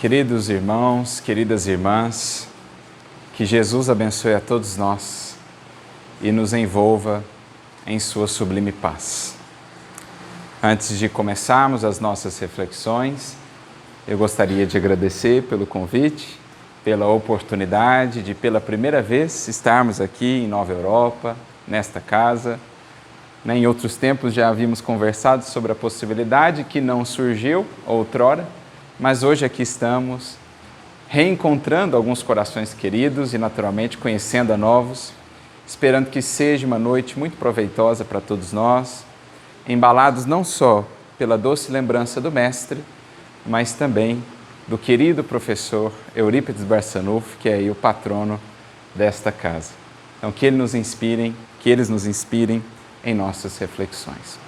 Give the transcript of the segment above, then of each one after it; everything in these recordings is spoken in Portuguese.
Queridos irmãos, queridas irmãs, que Jesus abençoe a todos nós e nos envolva em sua sublime paz. Antes de começarmos as nossas reflexões, eu gostaria de agradecer pelo convite, pela oportunidade de, pela primeira vez, estarmos aqui em Nova Europa, nesta casa. Em outros tempos já havíamos conversado sobre a possibilidade que não surgiu outrora, mas hoje aqui estamos, reencontrando alguns corações queridos e, naturalmente, conhecendo a novos, esperando que seja uma noite muito proveitosa para todos nós, embalados não só pela doce lembrança do Mestre, mas também do querido professor Eurípides Barçanufo, que é aí o patrono desta casa. Então, que eles nos inspirem em nossas reflexões.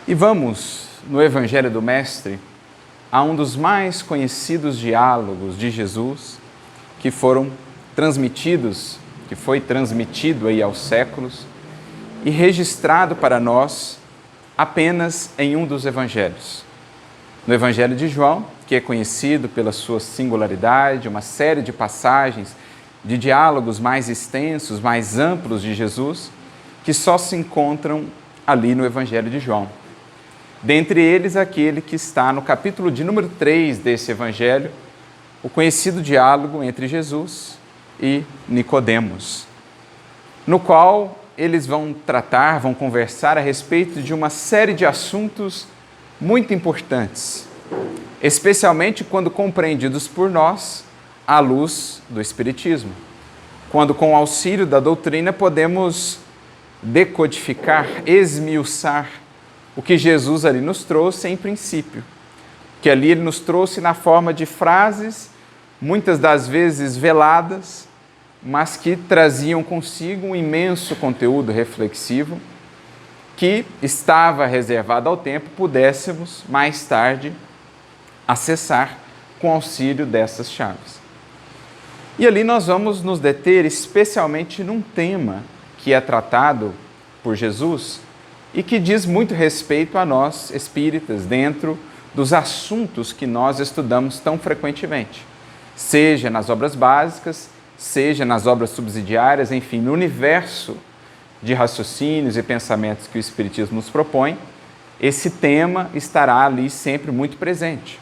E vamos, no Evangelho do Mestre, a um dos mais conhecidos diálogos de Jesus, que foi transmitido aí aos séculos e registrado para nós apenas em um dos evangelhos. No Evangelho de João, que é conhecido pela sua singularidade, uma série de passagens de diálogos mais extensos, mais amplos de Jesus, que só se encontram ali no Evangelho de João. Dentre eles, aquele que está no capítulo de número 3 desse Evangelho, o conhecido diálogo entre Jesus e Nicodemos, no qual eles vão conversar a respeito de uma série de assuntos muito importantes, especialmente quando compreendidos por nós à luz do Espiritismo, quando com o auxílio da doutrina podemos decodificar, esmiuçar o que Jesus ali nos trouxe em princípio, que ali ele nos trouxe na forma de frases, muitas das vezes veladas, mas que traziam consigo um imenso conteúdo reflexivo que estava reservado ao tempo, pudéssemos mais tarde acessar com auxílio dessas chaves. E ali nós vamos nos deter especialmente num tema que é tratado por Jesus e que diz muito respeito a nós espíritas dentro dos assuntos que nós estudamos tão frequentemente, seja nas obras básicas, seja nas obras subsidiárias, enfim, no universo de raciocínios e pensamentos que o Espiritismo nos propõe, esse tema estará ali sempre muito presente,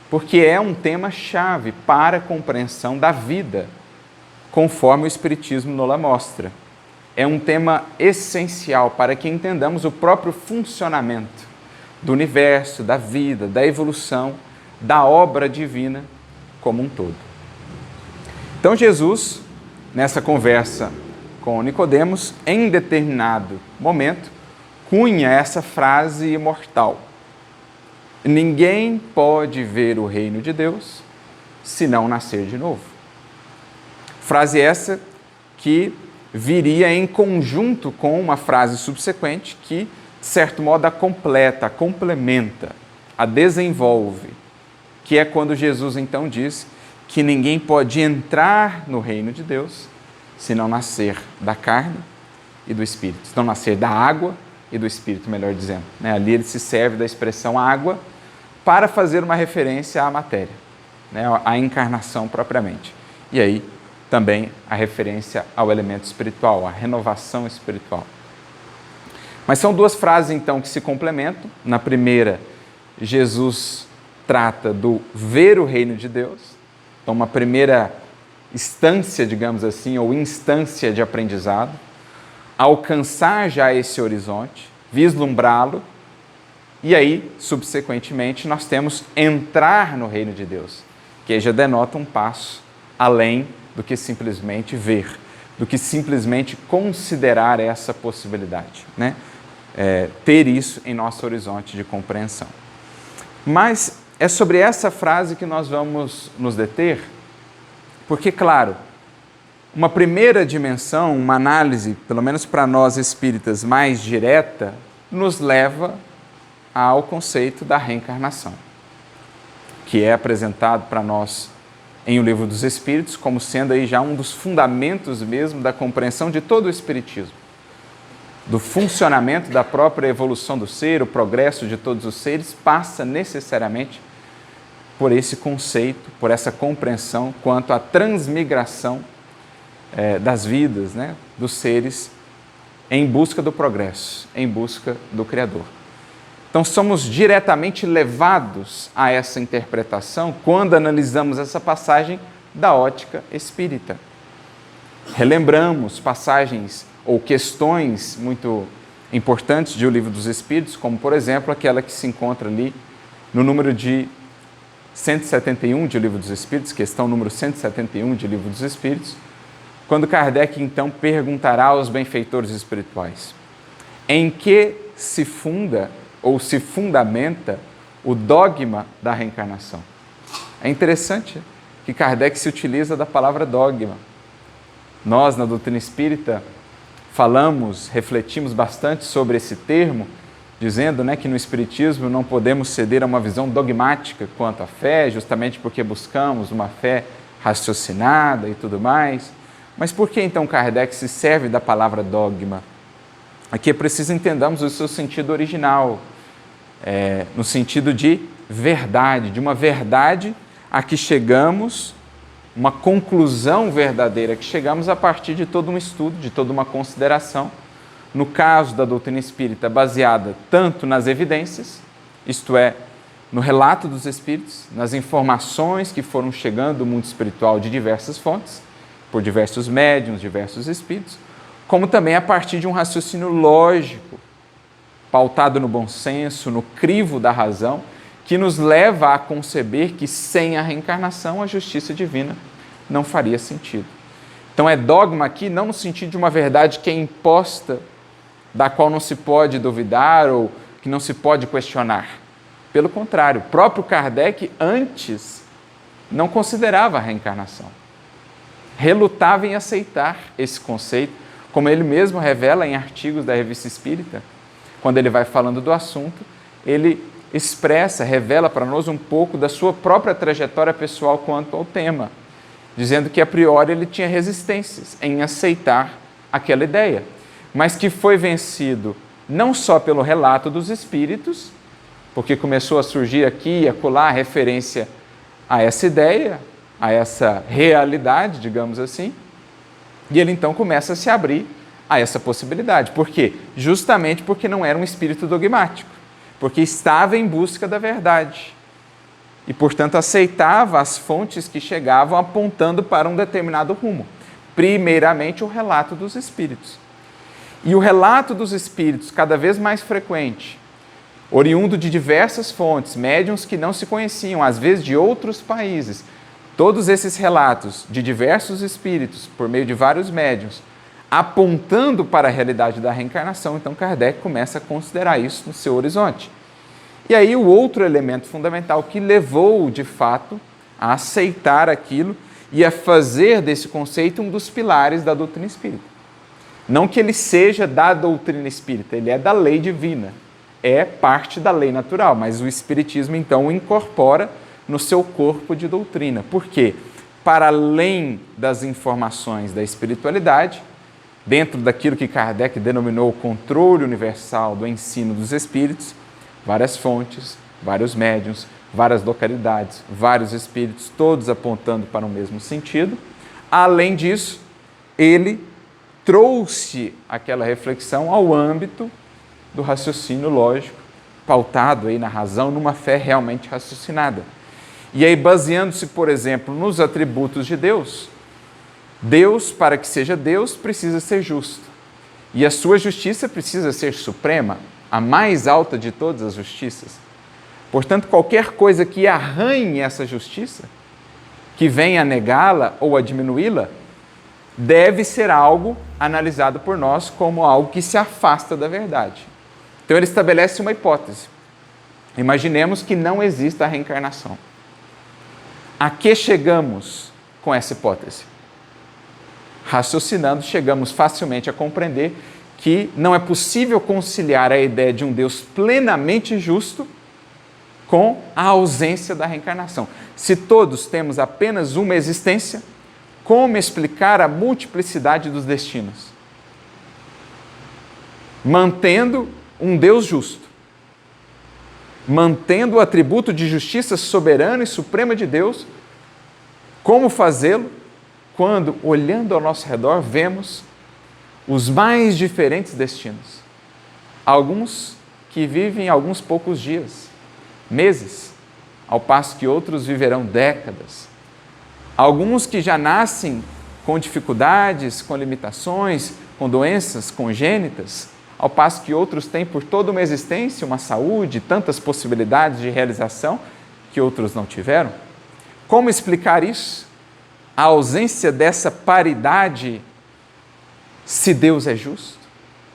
porque é um tema-chave para a compreensão da vida, conforme o Espiritismo nos mostra. É um tema essencial para que entendamos o próprio funcionamento do universo, da vida, da evolução, da obra divina como um todo. Então Jesus, nessa conversa com Nicodemos, em determinado momento, cunha essa frase imortal: ninguém pode ver o reino de Deus se não nascer de novo. Frase essa que viria em conjunto com uma frase subsequente que, de certo modo, a completa, a complementa, a desenvolve, que é quando Jesus então diz que ninguém pode entrar no reino de Deus se não nascer da carne e do Espírito, se não nascer da água e do Espírito, melhor dizendo. Ali ele se serve da expressão água para fazer uma referência à matéria, à encarnação propriamente. E aí, também a referência ao elemento espiritual, à renovação espiritual. Mas são duas frases, então, que se complementam. Na primeira, Jesus trata do ver o reino de Deus. Então, uma primeira instância, digamos assim, ou instância de aprendizado. Alcançar já esse horizonte, vislumbrá-lo. E aí, subsequentemente, nós temos entrar no reino de Deus, que aí já denota um passo além do que simplesmente ver, do que simplesmente considerar essa possibilidade, ter isso em nosso horizonte de compreensão. Mas é sobre essa frase que nós vamos nos deter, porque, claro, uma primeira dimensão, uma análise, pelo menos para nós espíritas, mais direta, nos leva ao conceito da reencarnação, que é apresentado para nós em O Livro dos Espíritos, como sendo aí já um dos fundamentos mesmo da compreensão de todo o Espiritismo, do funcionamento da própria evolução do ser, o progresso de todos os seres, passa necessariamente por esse conceito, por essa compreensão quanto à transmigração das vidas, né, dos seres em busca do progresso, em busca do Criador. Então, somos diretamente levados a essa interpretação quando analisamos essa passagem da ótica espírita. Relembramos passagens ou questões muito importantes de O Livro dos Espíritos, como, por exemplo, aquela que se encontra ali no número de 171 de O Livro dos Espíritos, questão número 171 de O Livro dos Espíritos, quando Kardec, então, perguntará aos benfeitores espirituais: em que se funda ou se fundamenta o dogma da reencarnação? É interessante que Kardec se utiliza da palavra dogma. Nós, na doutrina espírita, falamos, refletimos bastante sobre esse termo, dizendo, né, que no Espiritismo não podemos ceder a uma visão dogmática quanto à fé, justamente porque buscamos uma fé raciocinada e tudo mais. Mas por que então Kardec se serve da palavra dogma? Aqui é preciso entendermos o seu sentido original, no sentido de verdade, de uma verdade a que chegamos, uma conclusão verdadeira que chegamos a partir de todo um estudo, de toda uma consideração. No caso da doutrina espírita, baseada tanto nas evidências, isto é, no relato dos espíritos, nas informações que foram chegando do mundo espiritual de diversas fontes, por diversos médiuns, diversos espíritos, como também a partir de um raciocínio lógico, pautado no bom senso, no crivo da razão, que nos leva a conceber que sem a reencarnação a justiça divina não faria sentido. Então é dogma aqui não no sentido de uma verdade que é imposta, da qual não se pode duvidar ou que não se pode questionar. Pelo contrário, o próprio Kardec antes não considerava a reencarnação. Relutava em aceitar esse conceito, como ele mesmo revela em artigos da Revista Espírita. Quando ele vai falando do assunto, ele expressa, revela para nós um pouco da sua própria trajetória pessoal quanto ao tema, dizendo que a priori ele tinha resistências em aceitar aquela ideia, mas que foi vencido não só pelo relato dos espíritos, porque começou a surgir aqui e acolá a referência a essa ideia, a essa realidade, digamos assim, e ele então começa a se abrir a essa possibilidade. Por quê? Justamente porque não era um espírito dogmático, porque estava em busca da verdade e, portanto, aceitava as fontes que chegavam apontando para um determinado rumo. Primeiramente, o relato dos espíritos. E o relato dos espíritos, cada vez mais frequente, oriundo de diversas fontes, médiuns que não se conheciam, às vezes de outros países, todos esses relatos de diversos espíritos, por meio de vários médiuns, apontando para a realidade da reencarnação, então Kardec começa a considerar isso no seu horizonte. E aí o outro elemento fundamental que levou, de fato, a aceitar aquilo e a fazer desse conceito um dos pilares da doutrina espírita. Não que ele seja da doutrina espírita, ele é da lei divina, é parte da lei natural, mas o espiritismo então o incorpora no seu corpo de doutrina. Por quê? Para além das informações da espiritualidade, dentro daquilo que Kardec denominou o controle universal do ensino dos espíritos, várias fontes, vários médiuns, várias localidades, vários espíritos, todos apontando para o mesmo sentido. Além disso, ele trouxe aquela reflexão ao âmbito do raciocínio lógico, pautado aí na razão, numa fé realmente raciocinada. E aí, baseando-se, por exemplo, nos atributos de Deus, Deus, para que seja Deus, precisa ser justo. E a sua justiça precisa ser suprema, a mais alta de todas as justiças. Portanto, qualquer coisa que arranhe essa justiça, que venha a negá-la ou a diminuí-la, deve ser algo analisado por nós como algo que se afasta da verdade. Então ele estabelece uma hipótese. Imaginemos que não exista a reencarnação. A que chegamos com essa hipótese? Raciocinando, chegamos facilmente a compreender que não é possível conciliar a ideia de um Deus plenamente justo com a ausência da reencarnação. Se todos temos apenas uma existência, como explicar a multiplicidade dos destinos? Mantendo um Deus justo. mantendo o atributo de justiça soberana e suprema de Deus. Como fazê-lo? Quando, olhando ao nosso redor, vemos os mais diferentes destinos. Alguns que vivem alguns poucos dias, meses, ao passo que outros viverão décadas. Alguns que já nascem com dificuldades, com limitações, com doenças congênitas, ao passo que outros têm por toda uma existência uma saúde, tantas possibilidades de realização que outros não tiveram. Como explicar isso? A ausência dessa paridade, se Deus é justo,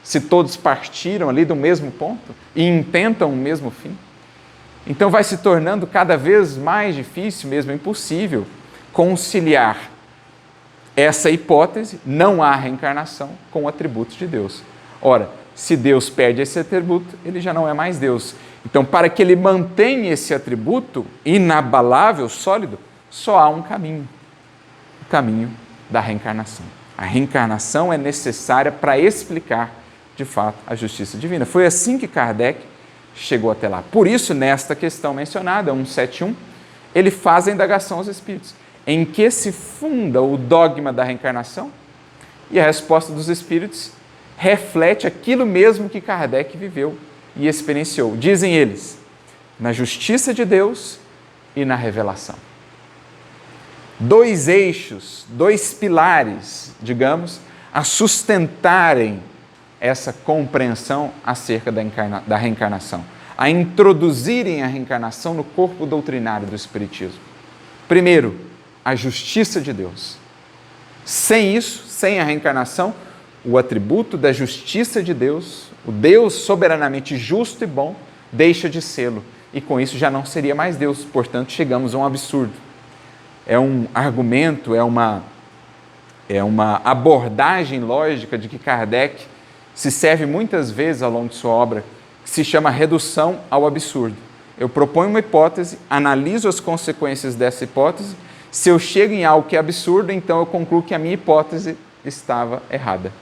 se todos partiram ali do mesmo ponto e intentam o mesmo fim. Então vai se tornando cada vez mais difícil, mesmo impossível, conciliar essa hipótese, não há reencarnação, com o atributo de Deus. Ora, se Deus perde esse atributo, ele já não é mais Deus. Então, para que ele mantenha esse atributo inabalável, sólido, só há um caminho, o caminho da reencarnação. A reencarnação é necessária para explicar, de fato, a justiça divina. Foi assim que Kardec chegou até lá. Por isso, nesta questão mencionada, 171, ele faz a indagação aos espíritos. Em que se funda o dogma da reencarnação? E a resposta dos espíritos reflete aquilo mesmo que Kardec viveu e experienciou. Dizem eles, na justiça de Deus e na revelação. Dois eixos, dois pilares, digamos, a sustentarem essa compreensão acerca da reencarnação, a introduzirem a reencarnação no corpo doutrinário do Espiritismo. Primeiro, a justiça de Deus. Sem isso, sem a reencarnação, o atributo da justiça de Deus, o Deus soberanamente justo e bom, deixa de sê-lo. E com isso já não seria mais Deus. Portanto, chegamos a um absurdo. É um argumento, é uma abordagem lógica de que Kardec se serve muitas vezes ao longo de sua obra, que se chama redução ao absurdo. Eu proponho uma hipótese, analiso as consequências dessa hipótese. Se eu chego em algo que é absurdo, então eu concluo que a minha hipótese estava errada.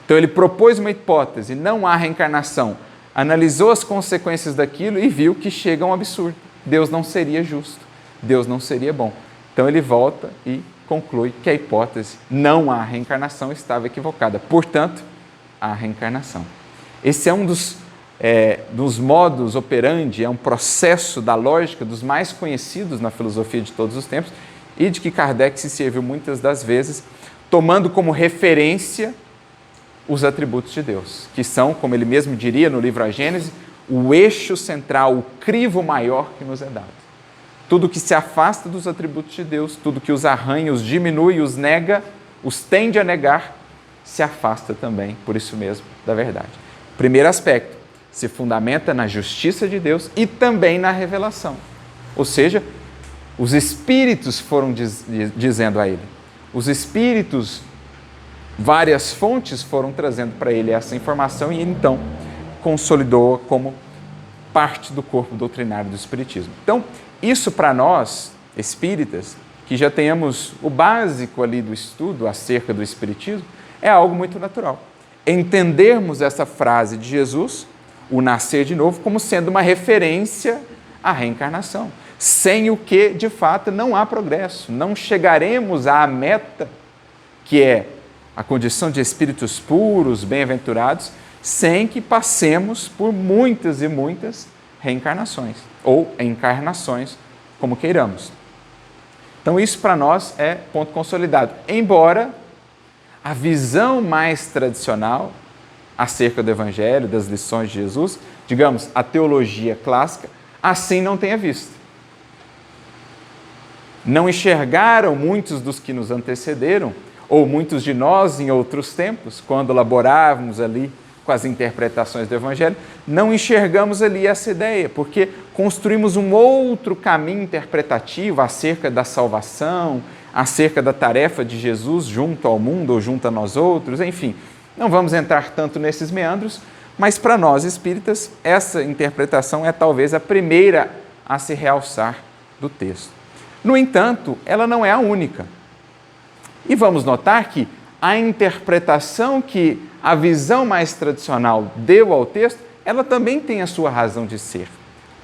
Então ele propôs uma hipótese, não há reencarnação, analisou as consequências daquilo e viu que chega a um absurdo. Deus não seria justo, Deus não seria bom. Então ele volta e conclui que a hipótese não há reencarnação estava equivocada. Portanto, há reencarnação. Esse é um dos modus operandi, é um processo da lógica dos mais conhecidos na filosofia de todos os tempos e de que Kardec se serviu muitas das vezes, tomando como referência os atributos de Deus, que são, como ele mesmo diria no livro A Gênese, o eixo central, o crivo maior que nos é dado. Tudo que se afasta dos atributos de Deus, tudo que os arranha, os diminui, os nega, os tende a negar, se afasta também, por isso mesmo, da verdade. Primeiro aspecto, se fundamenta na justiça de Deus e também na revelação. Ou seja, os espíritos foram dizendo a ele. Os espíritos, várias fontes foram trazendo para ele essa informação e ele, então, consolidou-a como parte do corpo doutrinário do Espiritismo. Então, isso para nós, espíritas, que já tenhamos o básico ali do estudo acerca do Espiritismo, é algo muito natural. Entendermos essa frase de Jesus, o nascer de novo, como sendo uma referência à reencarnação, sem o que, de fato, não há progresso, não chegaremos à meta, que é a condição de espíritos puros, bem-aventurados, sem que passemos por muitas e muitas reencarnações, ou encarnações, como queiramos. Então, isso para nós é ponto consolidado, embora a visão mais tradicional acerca do Evangelho, das lições de Jesus, digamos, a teologia clássica, assim não tenha visto. Não enxergaram muitos dos que nos antecederam, ou muitos de nós em outros tempos, quando elaborávamos ali com as interpretações do Evangelho, não enxergamos ali essa ideia, porque construímos um outro caminho interpretativo acerca da salvação, acerca da tarefa de Jesus junto ao mundo ou junto a nós outros, enfim. Não vamos entrar tanto nesses meandros, mas para nós espíritas, essa interpretação é talvez a primeira a se realçar do texto. No entanto, ela não é a única. E vamos notar que a interpretação que a visão mais tradicional deu ao texto, ela também tem a sua razão de ser.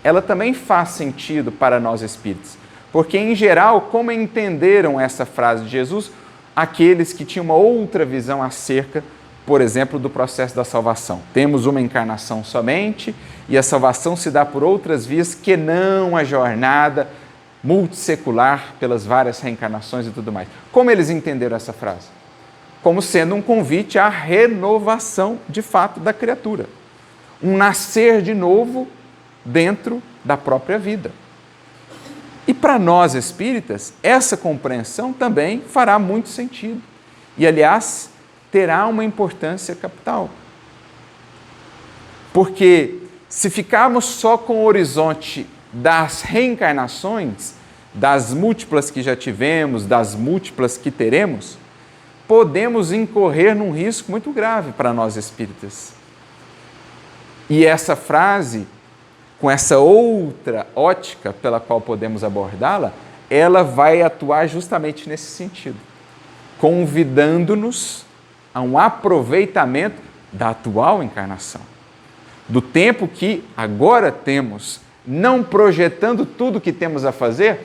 ela também faz sentido para nós espíritas. Porque, em geral, como entenderam essa frase de Jesus, aqueles que tinham uma outra visão acerca, por exemplo, do processo da salvação. Temos uma encarnação somente e a salvação se dá por outras vias que não a jornada multissecular pelas várias reencarnações e tudo mais. Como eles entenderam essa frase? Como sendo um convite à renovação, de fato, da criatura. Um nascer de novo dentro da própria vida. E para nós espíritas, essa compreensão também fará muito sentido. E, aliás, terá uma importância capital. Porque se ficarmos só com o horizonte das reencarnações, das múltiplas que já tivemos, das múltiplas que teremos, podemos incorrer num risco muito grave para nós espíritas. E essa frase, com essa outra ótica pela qual podemos abordá-la, ela vai atuar justamente nesse sentido, convidando-nos a um aproveitamento da atual encarnação, do tempo que agora temos, não projetando tudo o que temos a fazer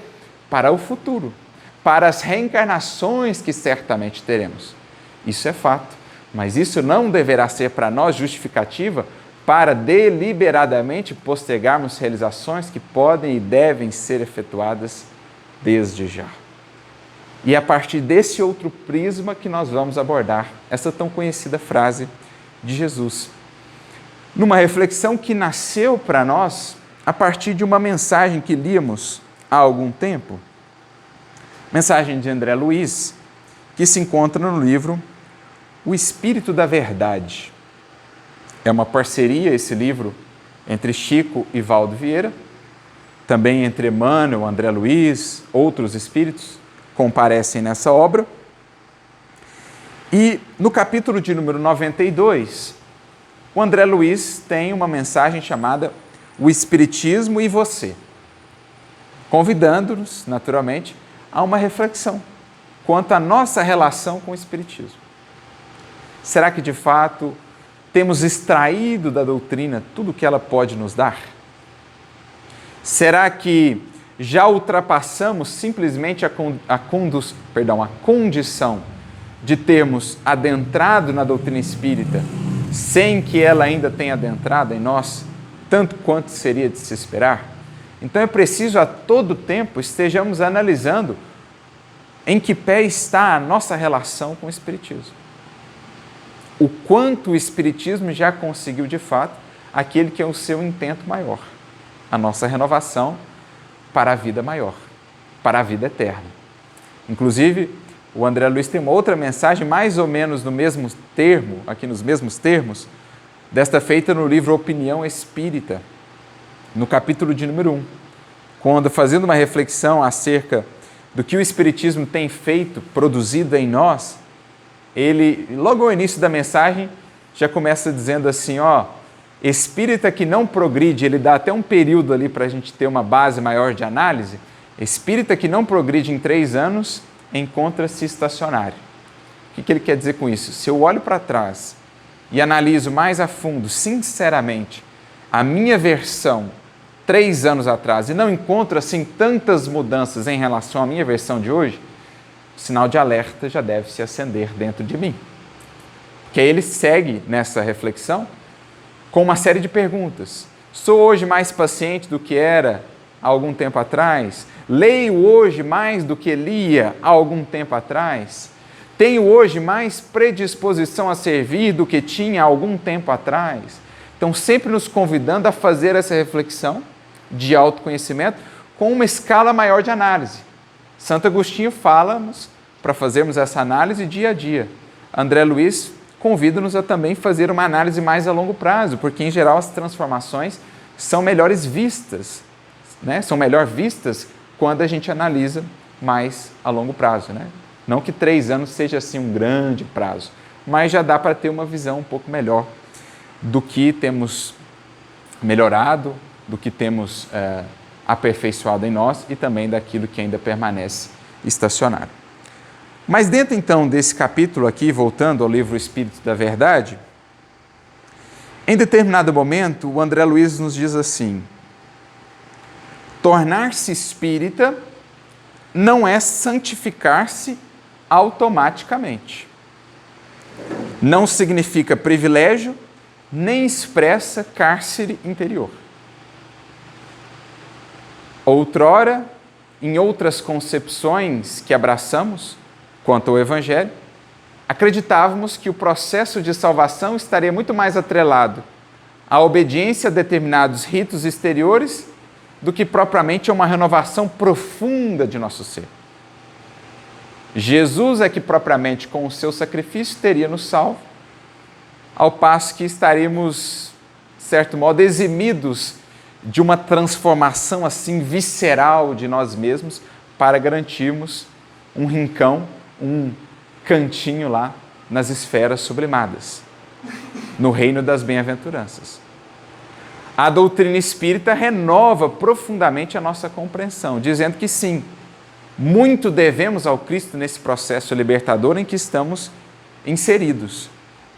para o futuro, para as reencarnações que certamente teremos. Isso é fato, mas isso não deverá ser para nós justificativa para deliberadamente postergarmos realizações que podem e devem ser efetuadas desde já. E é a partir desse outro prisma que nós vamos abordar essa tão conhecida frase de Jesus. Numa reflexão que nasceu para nós a partir de uma mensagem que líamos há algum tempo, mensagem de André Luiz, que se encontra no livro O Espírito da Verdade. É uma parceria, esse livro, entre Chico e Valdo Vieira, também entre Emmanuel, André Luiz, outros espíritos comparecem nessa obra. E no capítulo de número 92, o André Luiz tem uma mensagem chamada O Espiritismo e Você, convidando-nos, naturalmente, a uma reflexão quanto à nossa relação com o Espiritismo. Será que, de fato, temos extraído da doutrina tudo o que ela pode nos dar? Será que já ultrapassamos simplesmente a condição de termos adentrado na doutrina espírita sem que ela ainda tenha adentrado em nós, tanto quanto seria de se esperar? Então é preciso a todo tempo estejamos analisando em que pé está a nossa relação com o Espiritismo. O quanto o Espiritismo já conseguiu, de fato, aquele que é o seu intento maior, a nossa renovação para a vida maior, para a vida eterna. Inclusive, o André Luiz tem uma outra mensagem, mais ou menos no mesmo termo, aqui nos mesmos termos, desta feita no livro Opinião Espírita, no capítulo de número 1, quando, fazendo uma reflexão acerca do que o Espiritismo tem feito, produzido em nós, ele, logo ao início da mensagem, já começa dizendo assim, espírita que não progride, ele dá até um período ali para a gente ter uma base maior de análise, espírita que não progride em 3 anos, encontra-se estacionário. O que ele quer dizer com isso? Se eu olho para trás e analiso mais a fundo, sinceramente, a minha versão 3 anos atrás e não encontro assim tantas mudanças em relação à minha versão de hoje, o sinal de alerta já deve se acender dentro de mim. Que aí ele segue nessa reflexão com uma série de perguntas. Sou hoje mais paciente do que era há algum tempo atrás? Leio hoje mais do que lia há algum tempo atrás? Tenho hoje mais predisposição a servir do que tinha há algum tempo atrás? Então, sempre nos convidando a fazer essa reflexão de autoconhecimento com uma escala maior de análise. Santo Agostinho fala-nos para fazermos essa análise dia a dia. André Luiz convida-nos a também fazer uma análise mais a longo prazo, porque, em geral, as transformações são melhores vistas, né? São melhor vistas quando a gente analisa mais a longo prazo, né? Não que 3 anos seja assim um grande prazo, mas já dá para ter uma visão um pouco melhor do que temos melhorado, do que temos aperfeiçoado em nós e também daquilo que ainda permanece estacionário. Mas dentro então desse capítulo aqui, voltando ao livro Espírito da Verdade, em determinado momento o André Luiz nos diz assim: tornar-se espírita não é santificar-se automaticamente. Não significa privilégio, nem expressa cárcere interior. Outrora, em outras concepções que abraçamos quanto ao Evangelho, acreditávamos que o processo de salvação estaria muito mais atrelado à obediência a determinados ritos exteriores do que propriamente a uma renovação profunda de nosso ser. Jesus é que propriamente com o seu sacrifício teria nos salvo, ao passo que estaríamos, de certo modo, eximidos de uma transformação assim visceral de nós mesmos para garantirmos um rincão, um cantinho lá nas esferas sublimadas, no reino das bem-aventuranças. A doutrina espírita renova profundamente a nossa compreensão, dizendo que sim, muito devemos ao Cristo nesse processo libertador em que estamos inseridos.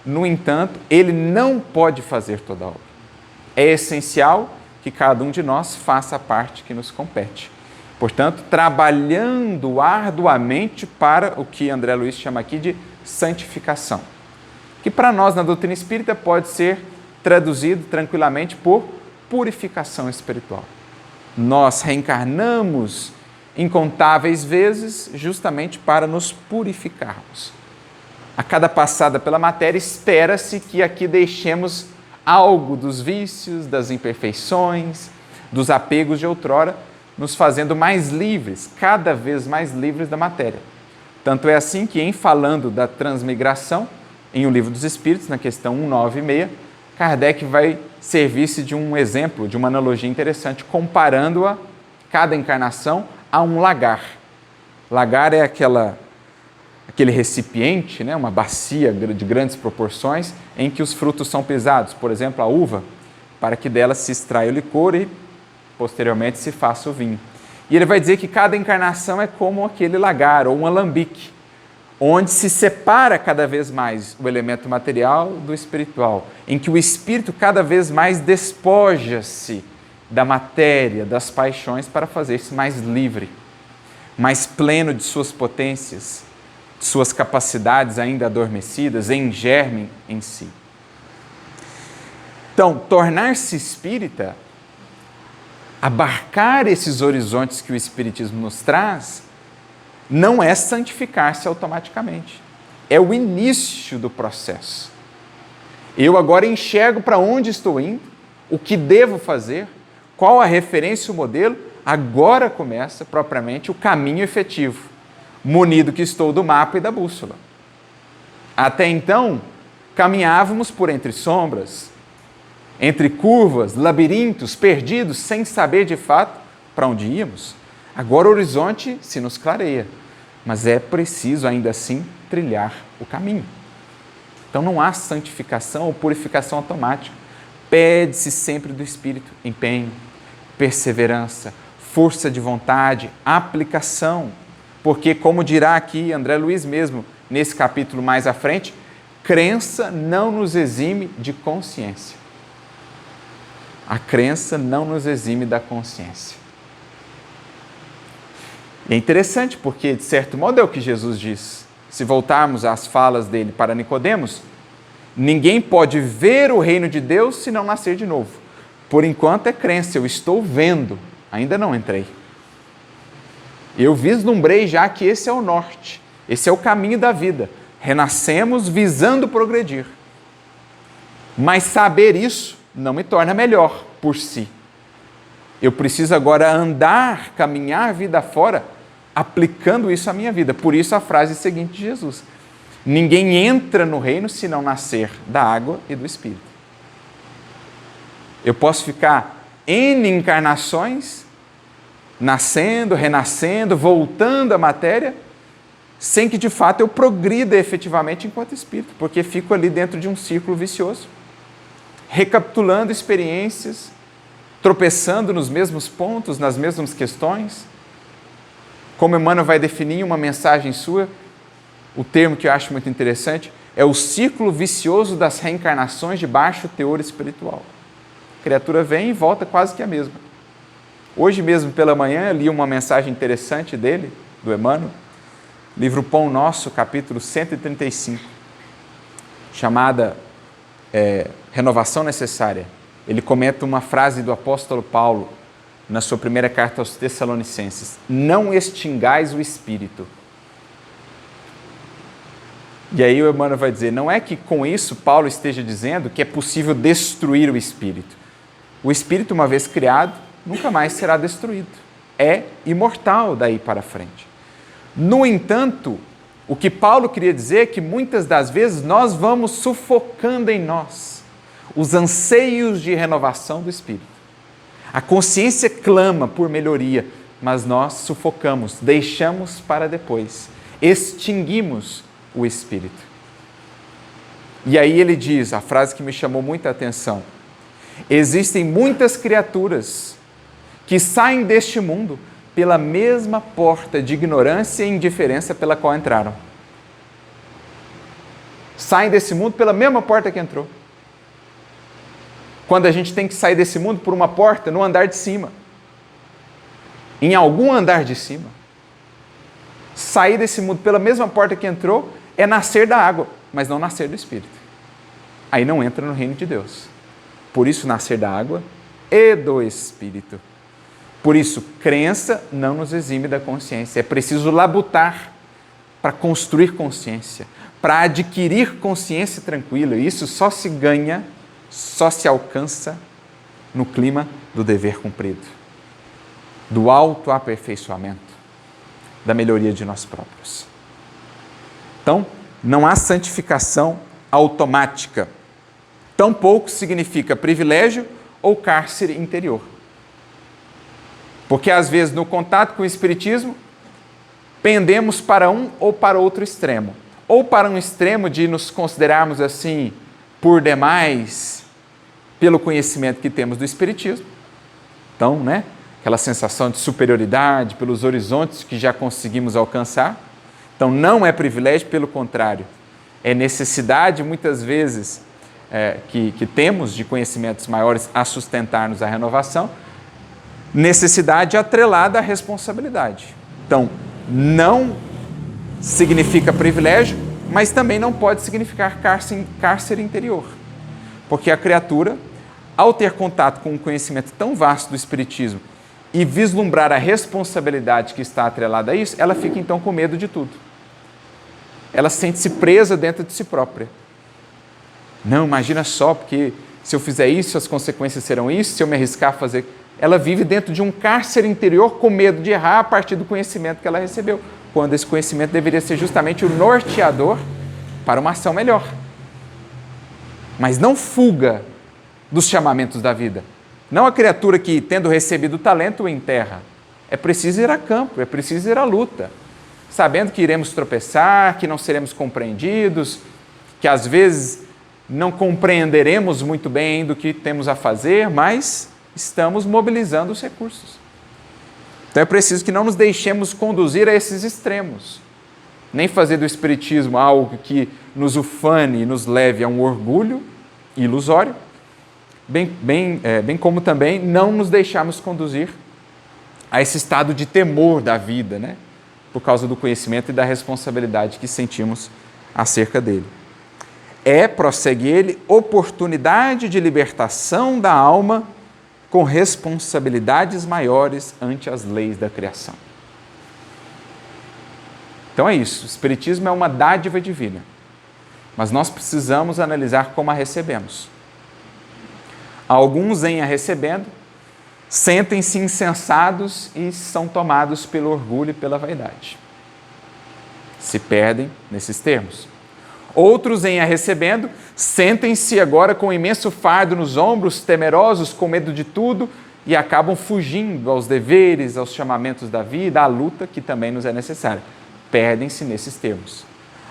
No entanto, Ele não pode fazer toda a obra. É essencial que cada um de nós faça a parte que nos compete. Portanto, trabalhando arduamente para o que André Luiz chama aqui de santificação, que para nós na doutrina espírita pode ser traduzido tranquilamente por purificação espiritual. Nós reencarnamos incontáveis vezes justamente para nos purificarmos. A cada passada pela matéria, espera-se que aqui deixemos algo dos vícios, das imperfeições, dos apegos de outrora, nos fazendo mais livres, cada vez mais livres da matéria. Tanto é assim que, em falando da transmigração, em O Livro dos Espíritos, na questão 196, Kardec vai servir-se de um exemplo, de uma analogia interessante, comparando-a, cada encarnação, a um lagar. Lagar é aquele recipiente, né, uma bacia de grandes proporções, em que os frutos são pisados, por exemplo, a uva, para que dela se extraia o licor e, posteriormente, se faça o vinho. E ele vai dizer que cada encarnação é como aquele lagar, ou um alambique, onde se separa cada vez mais o elemento material do espiritual, em que o espírito cada vez mais despoja-se da matéria, das paixões, para fazer-se mais livre, mais pleno de suas potências, de suas capacidades ainda adormecidas, em germe em si. Então, tornar-se espírita, abarcar esses horizontes que o Espiritismo nos traz, não é santificar-se automaticamente. É o início do processo. Eu agora enxergo para onde estou indo, o que devo fazer, qual a referência, o modelo, agora começa propriamente o caminho efetivo, munido que estou do mapa e da bússola. Até então, caminhávamos por entre sombras, entre curvas, labirintos, perdidos, sem saber de fato para onde íamos. Agora o horizonte se nos clareia, mas é preciso ainda assim trilhar o caminho. Então não há santificação ou purificação automática. Pede-se sempre do Espírito empenho, perseverança, força de vontade, aplicação. Porque, como dirá aqui André Luiz mesmo, nesse capítulo mais à frente, crença não nos exime de consciência. A crença não nos exime da consciência. E é interessante porque, de certo modo, é o que Jesus diz. Se voltarmos às falas dele para Nicodemos, ninguém pode ver o reino de Deus se não nascer de novo. Por enquanto é crença, eu estou vendo, ainda não entrei. Eu vislumbrei já que esse é o norte, esse é o caminho da vida. Renascemos visando progredir. Mas saber isso não me torna melhor por si. Eu preciso agora andar, caminhar vida fora, aplicando isso à minha vida. Por isso a frase seguinte de Jesus: ninguém entra no reino se não nascer da água e do Espírito. Eu posso ficar N encarnações, nascendo, renascendo, voltando à matéria, sem que de fato eu progrida efetivamente enquanto espírito, porque fico ali dentro de um círculo vicioso, recapitulando experiências, tropeçando nos mesmos pontos, nas mesmas questões. Como Emmanuel vai definir em uma mensagem sua, o termo que eu acho muito interessante é o círculo vicioso das reencarnações de baixo teor espiritual. A criatura vem e volta quase que a mesma. Hoje mesmo pela manhã eu li uma mensagem interessante dele, do Emmanuel, livro Pão Nosso, capítulo 135, chamada Renovação Necessária. Ele comenta uma frase do apóstolo Paulo na sua primeira carta aos Tessalonicenses: não extingais o Espírito. E aí o Emmanuel vai dizer, não é que com isso Paulo esteja dizendo que é possível destruir o Espírito. O Espírito, uma vez criado, nunca mais será destruído. É imortal daí para frente. No entanto, o que Paulo queria dizer é que muitas das vezes nós vamos sufocando em nós os anseios de renovação do Espírito. A consciência clama por melhoria, mas nós sufocamos, deixamos para depois, extinguimos o Espírito. E aí ele diz, a frase que me chamou muita atenção: existem muitas criaturas que saem deste mundo pela mesma porta de ignorância e indiferença pela qual entraram. Saem desse mundo pela mesma porta que entrou. Quando a gente tem que sair desse mundo por uma porta no andar de cima, em algum andar de cima, sair desse mundo pela mesma porta que entrou é nascer da água, mas não nascer do Espírito. Aí não entra no reino de Deus. Por isso, nascer da água e do Espírito. Por isso, crença não nos exime da consciência. É preciso labutar para construir consciência, para adquirir consciência tranquila. E isso só se ganha, só se alcança no clima do dever cumprido, do autoaperfeiçoamento, da melhoria de nós próprios. Então, não há santificação automática. Tampouco significa privilégio ou cárcere interior. Porque, às vezes, no contato com o Espiritismo, pendemos para um ou para outro extremo. Ou para um extremo de nos considerarmos assim, por demais, pelo conhecimento que temos do Espiritismo. Então, aquela sensação de superioridade, pelos horizontes que já conseguimos alcançar. Então, não é privilégio, pelo contrário. É necessidade, muitas vezes, que temos de conhecimentos maiores a sustentar-nos a renovação, necessidade atrelada à responsabilidade. Então, não significa privilégio, mas também não pode significar cárcere interior. Porque a criatura, ao ter contato com um conhecimento tão vasto do Espiritismo e vislumbrar a responsabilidade que está atrelada a isso, ela fica então com medo de tudo. Ela sente-se presa dentro de si própria. Não, imagina só, porque se eu fizer isso, as consequências serão isso, se eu me arriscar a fazer... Ela vive dentro de um cárcere interior com medo de errar a partir do conhecimento que ela recebeu, quando esse conhecimento deveria ser justamente o norteador para uma ação melhor. Mas não fuga dos chamamentos da vida. Não a criatura que, tendo recebido o talento, o enterra. É preciso ir a campo, é preciso ir à luta, sabendo que iremos tropeçar, que não seremos compreendidos, que às vezes não compreenderemos muito bem ainda o que temos a fazer, mas estamos mobilizando os recursos. Então é preciso que não nos deixemos conduzir a esses extremos, nem fazer do Espiritismo algo que nos ufane e nos leve a um orgulho ilusório, bem como também não nos deixarmos conduzir a esse estado de temor da vida, por causa do conhecimento e da responsabilidade que sentimos acerca dele. Prossegue ele, oportunidade de libertação da alma com responsabilidades maiores ante as leis da criação. Então é isso, o Espiritismo é uma dádiva divina, mas nós precisamos analisar como a recebemos. Alguns, em a recebendo, sentem-se insensados e são tomados pelo orgulho e pela vaidade. Se perdem nesses termos. Outros, em a recebendo, sentem-se agora com um imenso fardo nos ombros, temerosos, com medo de tudo, e acabam fugindo aos deveres, aos chamamentos da vida, à luta que também nos é necessária. Perdem-se nesses termos.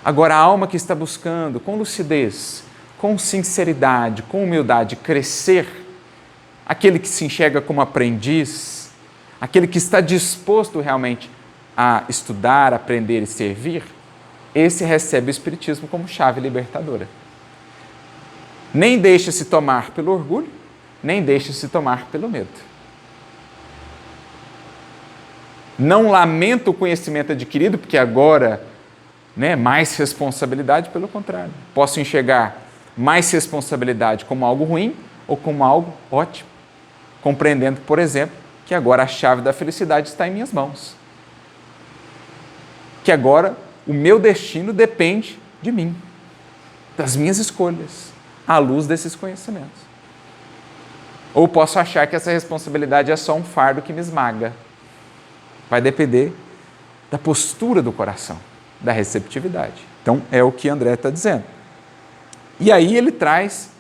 Agora, a alma que está buscando, com lucidez, com sinceridade, com humildade, crescer, aquele que se enxerga como aprendiz, aquele que está disposto realmente a estudar, aprender e servir, esse recebe o Espiritismo como chave libertadora. Nem deixa-se tomar pelo orgulho, nem deixa-se tomar pelo medo. Não lamento o conhecimento adquirido, porque agora, mais responsabilidade, pelo contrário. Posso enxergar mais responsabilidade como algo ruim ou como algo ótimo, compreendendo, por exemplo, que agora a chave da felicidade está em minhas mãos. Que agora o meu destino depende de mim, das minhas escolhas, à luz desses conhecimentos. Ou posso achar que essa responsabilidade é só um fardo que me esmaga. Vai depender da postura do coração, da receptividade. Então, é o que André está dizendo. E aí ele traz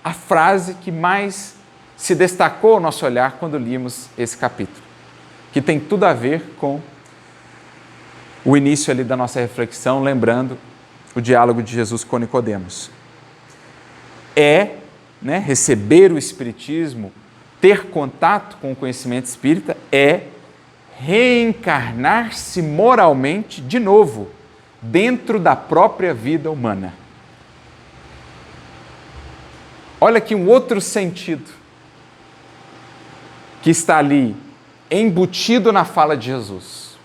a frase que mais se destacou ao nosso olhar quando limos esse capítulo, que tem tudo a ver com o início ali da nossa reflexão, lembrando o diálogo de Jesus com Nicodemos. Receber o Espiritismo, ter contato com o conhecimento espírita, é reencarnar-se moralmente de novo, dentro da própria vida humana. Olha aqui um outro sentido que está ali embutido na fala de Jesus.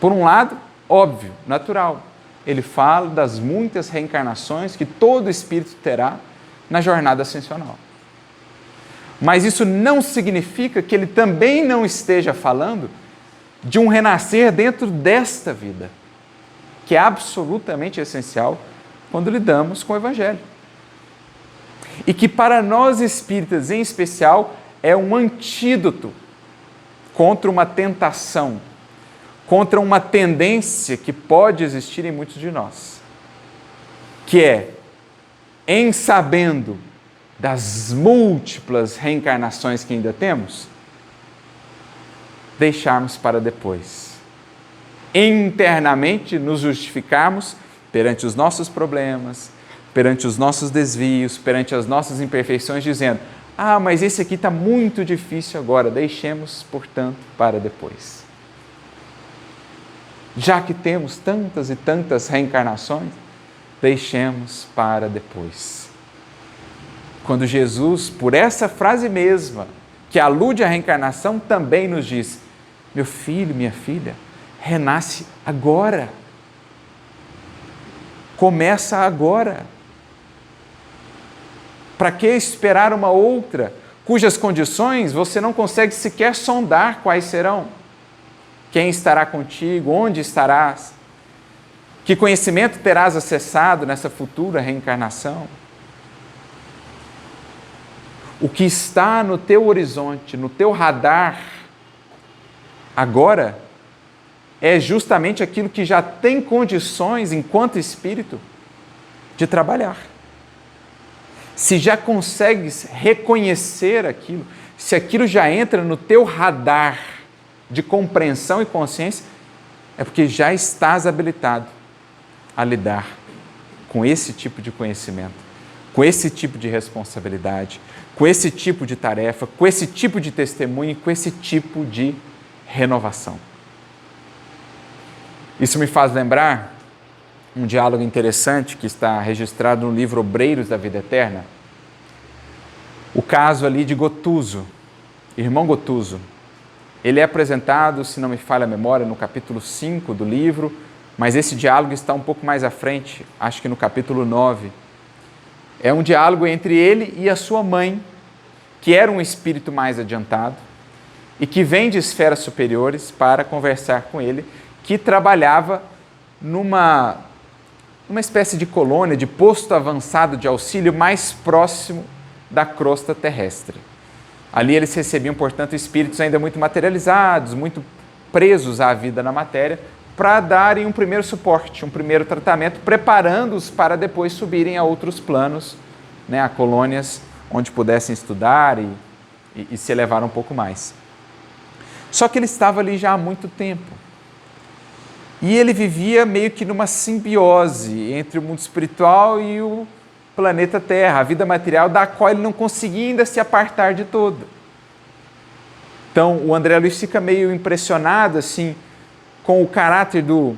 Por um lado, óbvio, natural, ele fala das muitas reencarnações que todo espírito terá na jornada ascensional. Mas isso não significa que ele também não esteja falando de um renascer dentro desta vida, que é absolutamente essencial quando lidamos com o Evangelho. E que para nós espíritas, em especial, é um antídoto contra uma tentação, contra uma tendência que pode existir em muitos de nós, que é, em sabendo das múltiplas reencarnações que ainda temos, deixarmos para depois. Internamente nos justificarmos perante os nossos problemas, perante os nossos desvios, perante as nossas imperfeições, dizendo: mas esse aqui está muito difícil agora, deixemos, portanto, para depois. Já que temos tantas e tantas reencarnações, deixemos para depois. Quando Jesus, por essa frase mesma, que alude à reencarnação, também nos diz: meu filho, minha filha, renasce agora. Começa agora. Para que esperar uma outra, cujas condições você não consegue sequer sondar quais serão? Quem estará contigo? Onde estarás? Que conhecimento terás acessado nessa futura reencarnação? O que está no teu horizonte, no teu radar, agora, é justamente aquilo que já tem condições, enquanto espírito, de trabalhar. Se já consegues reconhecer aquilo, se aquilo já entra no teu radar de compreensão e consciência, é porque já estás habilitado a lidar com esse tipo de conhecimento, com esse tipo de responsabilidade, com esse tipo de tarefa, com esse tipo de testemunho, com esse tipo de renovação. Isso me faz lembrar um diálogo interessante que está registrado no livro Obreiros da Vida Eterna. O caso ali de Gotuso, irmão Gotuso. Ele é apresentado, se não me falha a memória, no capítulo 5 do livro, mas esse diálogo está um pouco mais à frente, acho que no capítulo 9. É um diálogo entre ele e a sua mãe, que era um espírito mais adiantado e que vem de esferas superiores para conversar com ele, que trabalhava numa espécie de colônia, de posto avançado de auxílio mais próximo da crosta terrestre. Ali eles recebiam, portanto, espíritos ainda muito materializados, muito presos à vida na matéria, para darem um primeiro suporte, um primeiro tratamento, preparando-os para depois subirem a outros planos, a colônias onde pudessem estudar e se elevar um pouco mais. Só que ele estava ali já há muito tempo. E ele vivia meio que numa simbiose entre o mundo espiritual e o planeta Terra, a vida material, da qual ele não conseguia ainda se apartar de todo. Então, o André Luiz fica meio impressionado, assim, com o caráter do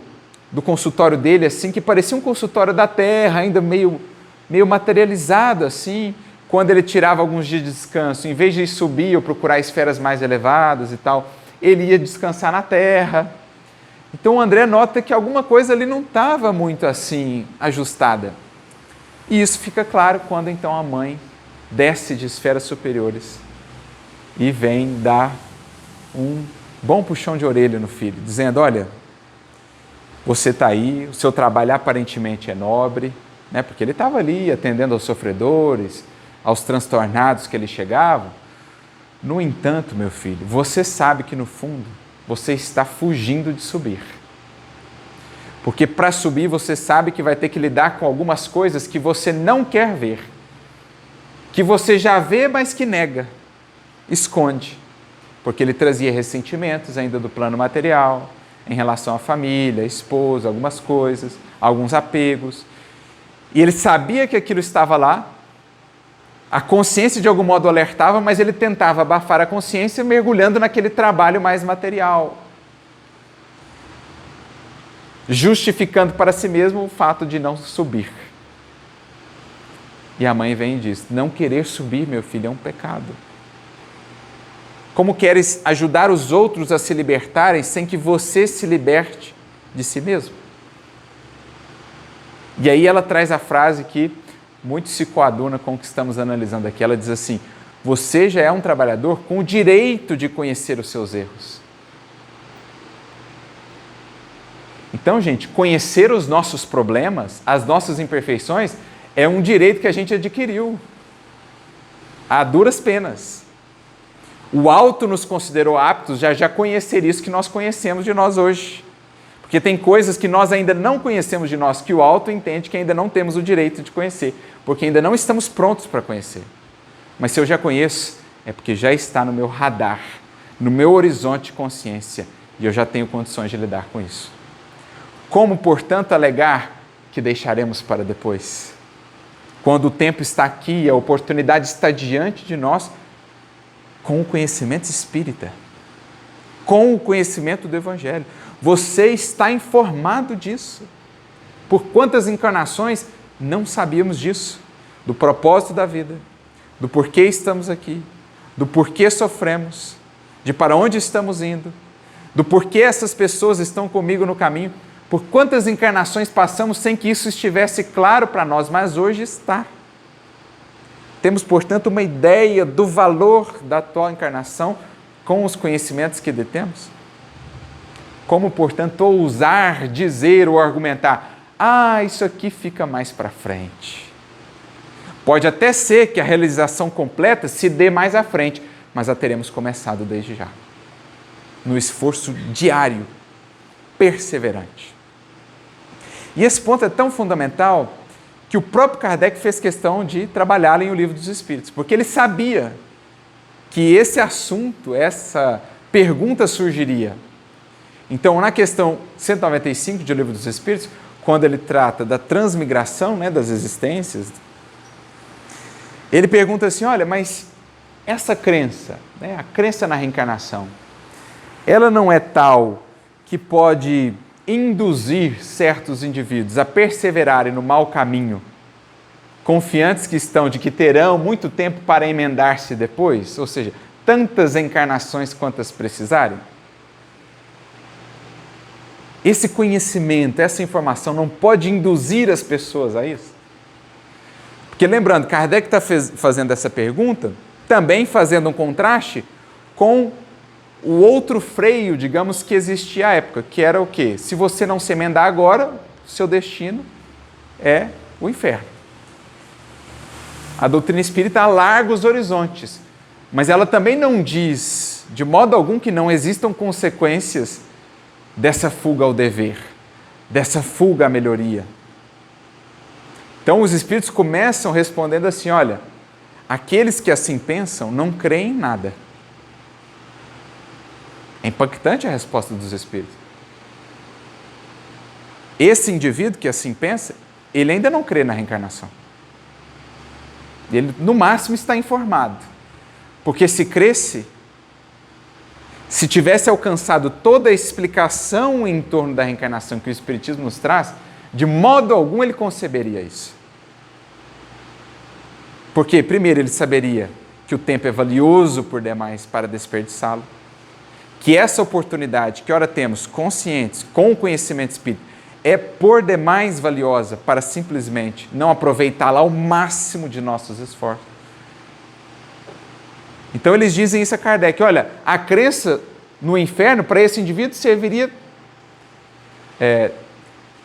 consultório dele, assim, que parecia um consultório da Terra, ainda meio materializado, assim, quando ele tirava alguns dias de descanso, em vez de subir ou procurar esferas mais elevadas e tal, ele ia descansar na terra. Então o André nota que alguma coisa ali não estava muito assim ajustada. E isso fica claro quando então a mãe desce de esferas superiores e vem dar um bom puxão de orelha no filho, dizendo: olha, você está aí, o seu trabalho aparentemente é nobre, né? Porque ele estava ali atendendo aos sofredores, aos transtornados que ele chegava. No entanto, meu filho, você sabe que no fundo você está fugindo de subir. Porque para subir você sabe que vai ter que lidar com algumas coisas que você não quer ver, que você já vê, mas que nega, esconde. Porque ele trazia ressentimentos ainda do plano material, em relação à família, à esposa, algumas coisas, alguns apegos. E ele sabia que aquilo estava lá, a consciência de algum modo alertava, mas ele tentava abafar a consciência mergulhando naquele trabalho mais material, justificando para si mesmo o fato de não subir. E a mãe vem e diz: não querer subir, meu filho, é um pecado. Como queres ajudar os outros a se libertarem sem que você se liberte de si mesmo? E aí ela traz a frase que muito se coaduna com o que estamos analisando aqui. Ela diz assim: você já é um trabalhador com o direito de conhecer os seus erros. Então, gente, conhecer os nossos problemas, as nossas imperfeições, é um direito que a gente adquiriu a duras penas. O alto nos considerou aptos já conhecer isso que nós conhecemos de nós hoje. Porque tem coisas que nós ainda não conhecemos de nós, que o alto entende que ainda não temos o direito de conhecer, porque ainda não estamos prontos para conhecer. Mas se eu já conheço, é porque já está no meu radar, no meu horizonte de consciência, e eu já tenho condições de lidar com isso. Como, portanto, alegar que deixaremos para depois? Quando o tempo está aqui, a oportunidade está diante de nós, com o conhecimento espírita, com o conhecimento do Evangelho. Você está informado disso. Por quantas encarnações não sabíamos disso? Do propósito da vida, do porquê estamos aqui, do porquê sofremos, de para onde estamos indo, do porquê essas pessoas estão comigo no caminho. Por quantas encarnações passamos sem que isso estivesse claro para nós, mas hoje está. Temos, portanto, uma ideia do valor da atual encarnação com os conhecimentos que detemos. Como, portanto, ousar dizer ou argumentar: isso aqui fica mais para frente. Pode até ser que a realização completa se dê mais à frente, mas a teremos começado desde já. No esforço diário, perseverante. E esse ponto é tão fundamental que o próprio Kardec fez questão de trabalhá-lo em O Livro dos Espíritos, porque ele sabia que esse assunto, essa pergunta surgiria. Então, na questão 195 de O Livro dos Espíritos, quando ele trata da transmigração, das existências, ele pergunta assim: olha, mas essa crença, a crença na reencarnação, ela não é tal que pode induzir certos indivíduos a perseverarem no mau caminho, confiantes que estão de que terão muito tempo para emendar-se depois, ou seja, tantas encarnações quantas precisarem? Esse conhecimento, essa informação não pode induzir as pessoas a isso? Porque lembrando, Kardec está fazendo essa pergunta, também fazendo um contraste com o outro freio, digamos, que existia à época, que era o quê? Se você não se emendar agora, seu destino é o inferno. A doutrina espírita alarga os horizontes, mas ela também não diz, de modo algum, que não existam consequências dessa fuga ao dever, dessa fuga à melhoria. Então os espíritos começam respondendo assim: olha, aqueles que assim pensam não creem em nada. É impactante a resposta dos espíritos. Esse indivíduo que assim pensa, ele ainda não crê na reencarnação. Ele, no máximo, está informado. Porque se cresce, se tivesse alcançado toda a explicação em torno da reencarnação que o Espiritismo nos traz, de modo algum ele conceberia isso. Porque, primeiro, ele saberia que o tempo é valioso por demais para desperdiçá-lo, que essa oportunidade que ora temos conscientes, com o conhecimento espírita, é por demais valiosa para simplesmente não aproveitá-la ao máximo de nossos esforços. Então eles dizem isso a Kardec, olha, a crença no inferno para esse indivíduo serviria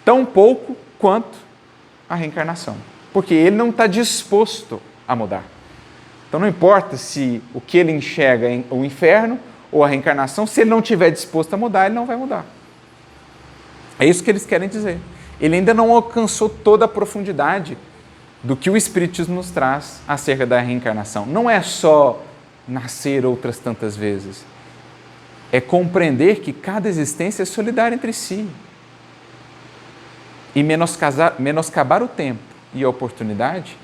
tão pouco quanto a reencarnação, porque ele não está disposto a mudar. Então não importa se o que ele enxerga é o inferno ou a reencarnação, se ele não estiver disposto a mudar, ele não vai mudar. É isso que eles querem dizer. Ele ainda não alcançou toda a profundidade do que o Espiritismo nos traz acerca da reencarnação. Não é só nascer outras tantas vezes. É compreender que cada existência é solidária entre si. E menoscabar o tempo e a oportunidade,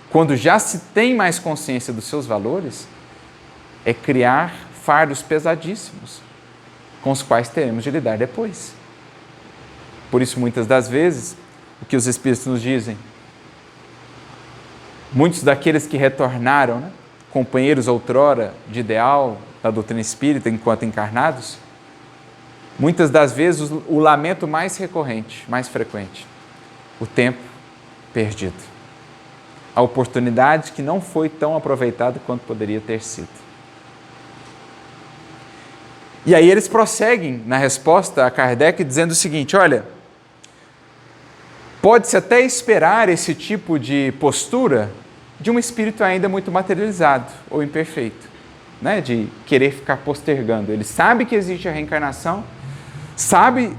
quando já se tem mais consciência dos seus valores, é criar fardos pesadíssimos com os quais teremos de lidar depois. Por isso, muitas das vezes, o que os Espíritos nos dizem, muitos daqueles que retornaram, né, companheiros outrora de ideal da doutrina espírita enquanto encarnados, muitas das vezes o lamento mais recorrente, mais frequente, o tempo perdido. A oportunidade que não foi tão aproveitada quanto poderia ter sido. E aí eles prosseguem na resposta a Kardec dizendo o seguinte, olha, pode-se até esperar esse tipo de postura de um espírito ainda muito materializado ou imperfeito, né? De querer ficar postergando. Ele sabe que existe a reencarnação, sabe,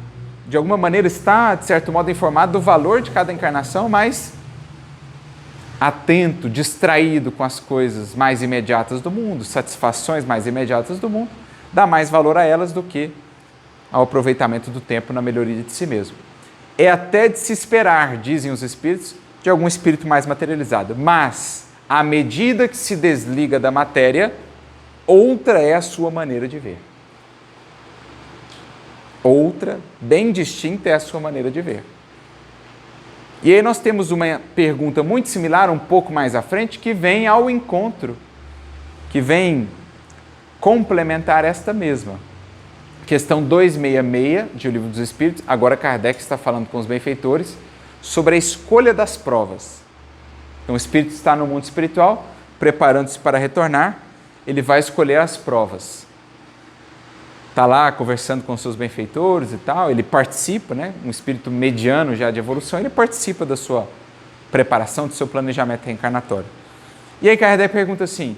de alguma maneira está, de certo modo, informado do valor de cada encarnação, mas atento, distraído com as coisas mais imediatas do mundo, satisfações mais imediatas do mundo, dá mais valor a elas do que ao aproveitamento do tempo na melhoria de si mesmo. É até de se esperar, dizem os espíritos, de algum espírito mais materializado. Mas, à medida que se desliga da matéria, outra é a sua maneira de ver. Outra, bem distinta, é a sua maneira de ver. E aí nós temos uma pergunta muito similar, um pouco mais à frente, que vem ao encontro, que vem complementar esta mesma. Questão 266 de O Livro dos Espíritos, agora Kardec está falando com os benfeitores sobre a escolha das provas. Então o espírito está no mundo espiritual, preparando-se para retornar, ele vai escolher as provas. Está lá conversando com seus benfeitores e tal, ele participa, né? Um espírito mediano já de evolução, ele participa da sua preparação, do seu planejamento reencarnatório. E aí Kardec pergunta assim,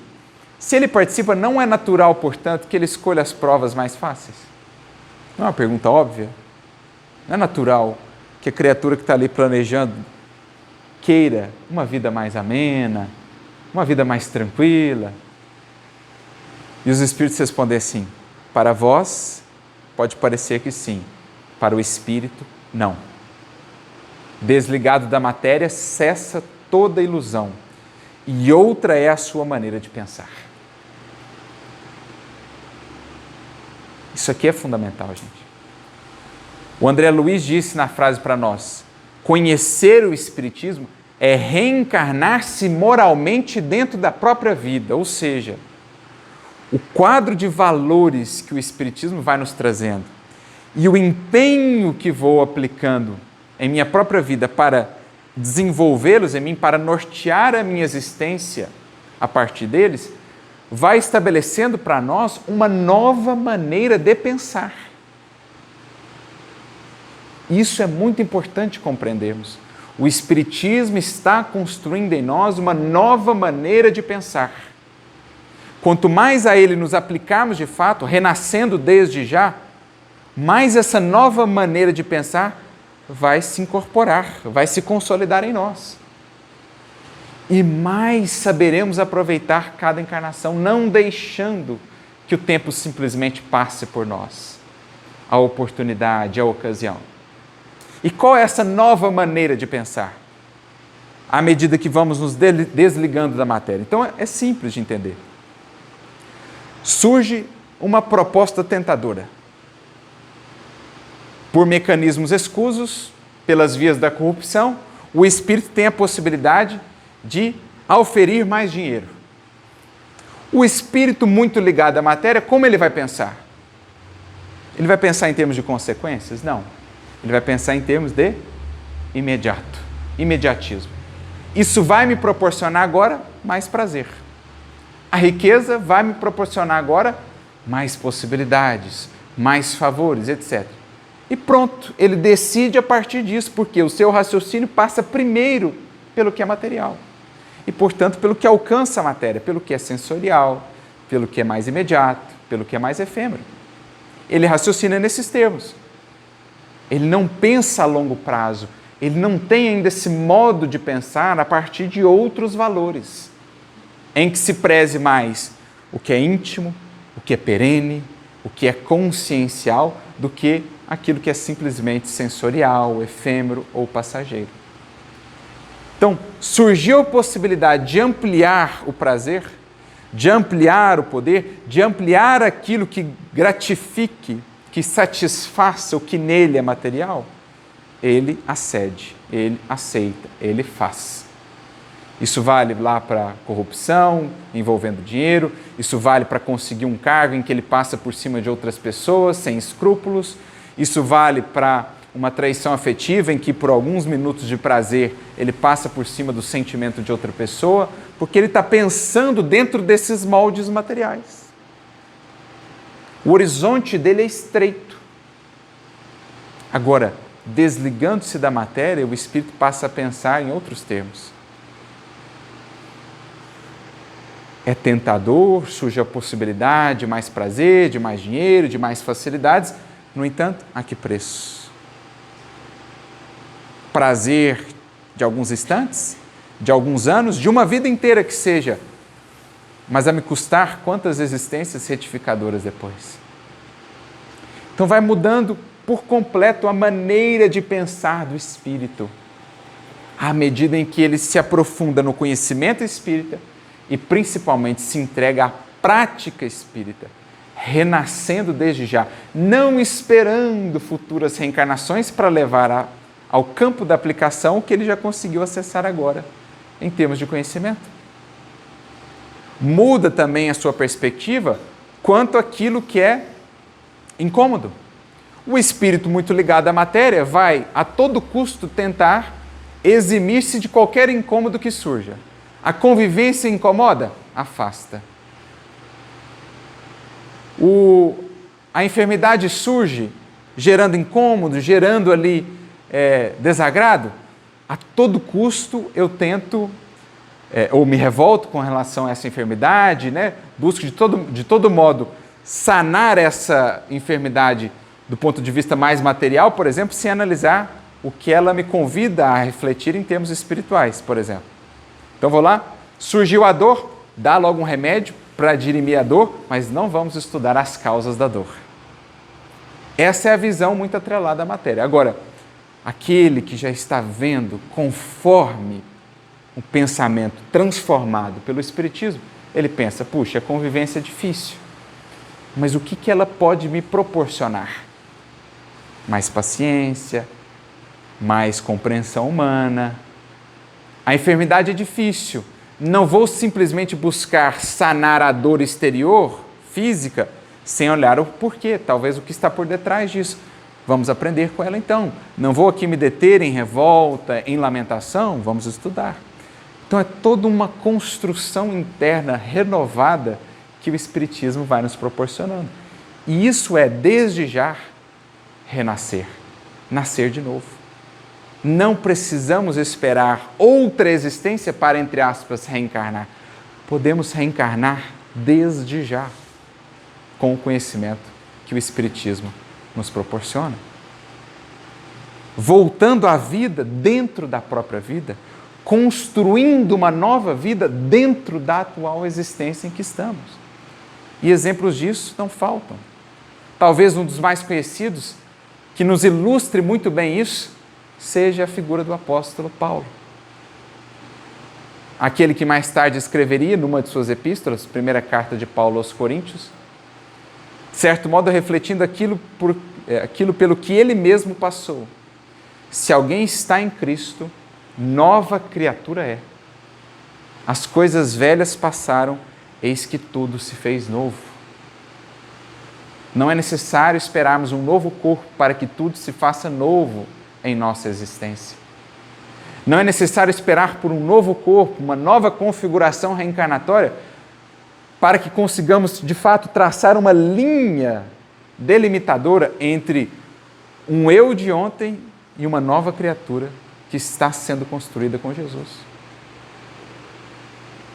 se ele participa, não é natural, portanto, que ele escolha as provas mais fáceis? Não é uma pergunta óbvia? Não é natural que a criatura que está ali planejando queira uma vida mais amena, uma vida mais tranquila? E os espíritos respondem assim, para vós pode parecer que sim, para o espírito não. Desligado da matéria, cessa toda ilusão, e outra é a sua maneira de pensar. Isso aqui é fundamental, gente. O André Luiz disse na frase para nós, conhecer o Espiritismo é reencarnar-se moralmente dentro da própria vida, ou seja, o quadro de valores que o Espiritismo vai nos trazendo e o empenho que vou aplicando em minha própria vida para desenvolvê-los em mim, para nortear a minha existência a partir deles, vai estabelecendo para nós uma nova maneira de pensar. Isso é muito importante compreendermos. O Espiritismo está construindo em nós uma nova maneira de pensar. Quanto mais a ele nos aplicarmos de fato, renascendo desde já, mais essa nova maneira de pensar vai se incorporar, vai se consolidar em nós. E mais saberemos aproveitar cada encarnação, não deixando que o tempo simplesmente passe por nós, a oportunidade, a ocasião. E qual é essa nova maneira de pensar? À medida que vamos nos desligando da matéria. Então é simples de entender. Surge uma proposta tentadora. Por mecanismos escusos, pelas vias da corrupção, o espírito tem a possibilidade de auferir mais dinheiro. O espírito muito ligado à matéria, como ele vai pensar? Ele vai pensar em termos de consequências? Não. Ele vai pensar em termos de imediatismo. Isso vai me proporcionar agora mais prazer. A riqueza vai me proporcionar agora mais possibilidades, mais favores, etc. E pronto, ele decide a partir disso, porque o seu raciocínio passa primeiro pelo que é material. E, portanto, pelo que alcança a matéria, pelo que é sensorial, pelo que é mais imediato, pelo que é mais efêmero. Ele raciocina nesses termos. Ele não pensa a longo prazo, ele não tem ainda esse modo de pensar a partir de outros valores, em que se preze mais o que é íntimo, o que é perene, o que é consciencial, do que aquilo que é simplesmente sensorial, efêmero ou passageiro. Então, surgiu a possibilidade de ampliar o prazer, de ampliar o poder, de ampliar aquilo que gratifique, que satisfaça o que nele é material. Ele acede, ele aceita, ele faz. Isso vale lá para corrupção, envolvendo dinheiro, isso vale para conseguir um cargo em que ele passa por cima de outras pessoas, sem escrúpulos, isso vale para uma traição afetiva em que por alguns minutos de prazer ele passa por cima do sentimento de outra pessoa, porque ele está pensando dentro desses moldes materiais. O horizonte dele é estreito. Agora, desligando-se da matéria, o espírito passa a pensar em outros termos. É tentador, surge a possibilidade de mais prazer, de mais dinheiro, de mais facilidades. No entanto, a que preço? Prazer de alguns instantes, de alguns anos, de uma vida inteira que seja, mas a me custar quantas existências retificadoras depois? Então vai mudando por completo a maneira de pensar do espírito, à medida em que ele se aprofunda no conhecimento espírita e principalmente se entrega à prática espírita, renascendo desde já, não esperando futuras reencarnações para levar ao campo da aplicação o que ele já conseguiu acessar agora, em termos de conhecimento. Muda também a sua perspectiva quanto àquilo que é incômodo. O espírito muito ligado à matéria vai, a todo custo, tentar eximir-se de qualquer incômodo que surja. A convivência incomoda? Afasta. A enfermidade surge gerando incômodo, gerando ali desagrado? A todo custo eu tento, ou me revolto com relação a essa enfermidade, né? Busco de todo modo sanar essa enfermidade do ponto de vista mais material, por exemplo, sem analisar o que ela me convida a refletir em termos espirituais, por exemplo. Então vou lá, surgiu a dor, dá logo um remédio para dirimir a dor, mas não vamos estudar as causas da dor. Essa é a visão muito atrelada à matéria. Agora, aquele que já está vendo conforme o pensamento transformado pelo Espiritismo, ele pensa, puxa, a convivência é difícil, mas o que ela pode me proporcionar? Mais paciência, mais compreensão humana. A enfermidade é difícil. Não vou simplesmente buscar sanar a dor exterior, física, sem olhar o porquê, talvez o que está por detrás disso. Vamos aprender com ela então. Não vou aqui me deter em revolta, em lamentação, vamos estudar. Então é toda uma construção interna renovada que o Espiritismo vai nos proporcionando. E isso é, desde já, renascer, nascer de novo. Não precisamos esperar outra existência para, entre aspas, reencarnar. Podemos reencarnar desde já, com o conhecimento que o Espiritismo nos proporciona. Voltando à vida dentro da própria vida, construindo uma nova vida dentro da atual existência em que estamos. E exemplos disso não faltam. Talvez um dos mais conhecidos, que nos ilustre muito bem isso, seja a figura do apóstolo Paulo. Aquele que mais tarde escreveria, numa de suas epístolas, primeira carta de Paulo aos Coríntios, de certo modo refletindo aquilo pelo que ele mesmo passou. Se alguém está em Cristo, nova criatura é. As coisas velhas passaram, eis que tudo se fez novo. Não é necessário esperarmos um novo corpo para que tudo se faça novo em nossa existência. Não é necessário esperar por um novo corpo, uma nova configuração reencarnatória, para que consigamos, de fato, traçar uma linha delimitadora entre um eu de ontem e uma nova criatura que está sendo construída com Jesus.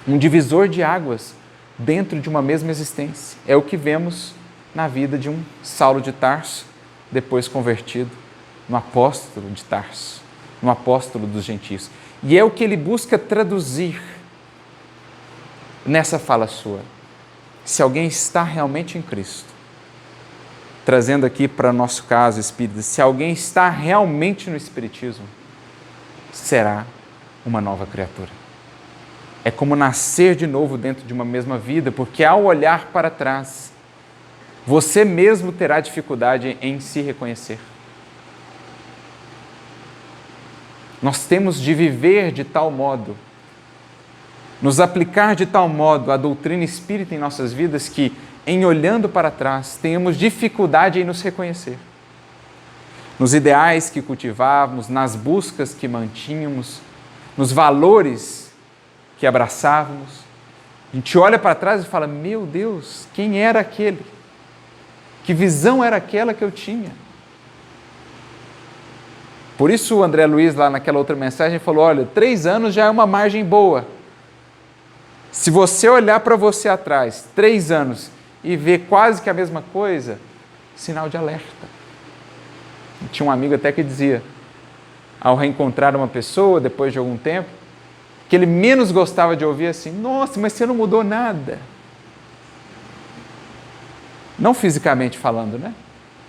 Um divisor de águas dentro de uma mesma existência. É o que vemos na vida de um Saulo de Tarso, depois convertido no apóstolo de Tarso, no apóstolo dos gentios. E é o que ele busca traduzir nessa fala sua. Se alguém está realmente em Cristo, trazendo aqui para o nosso caso espírita, se alguém está realmente no Espiritismo, será uma nova criatura. É como nascer de novo dentro de uma mesma vida, porque ao olhar para trás, você mesmo terá dificuldade em se reconhecer. Nós temos de viver de tal modo, nos aplicar de tal modo a doutrina espírita em nossas vidas que, em olhando para trás, tenhamos dificuldade em nos reconhecer. Nos ideais que cultivávamos, nas buscas que mantínhamos, nos valores que abraçávamos. A gente olha para trás e fala, meu Deus, quem era aquele? Que visão era aquela que eu tinha? Por isso o André Luiz, lá naquela outra mensagem, falou, olha, 3 anos já é uma margem boa. Se você olhar para você atrás, 3 anos, e ver quase que a mesma coisa, sinal de alerta. Tinha um amigo até que dizia, ao reencontrar uma pessoa, depois de algum tempo, que ele menos gostava de ouvir assim, nossa, mas você não mudou nada. Não fisicamente falando, né?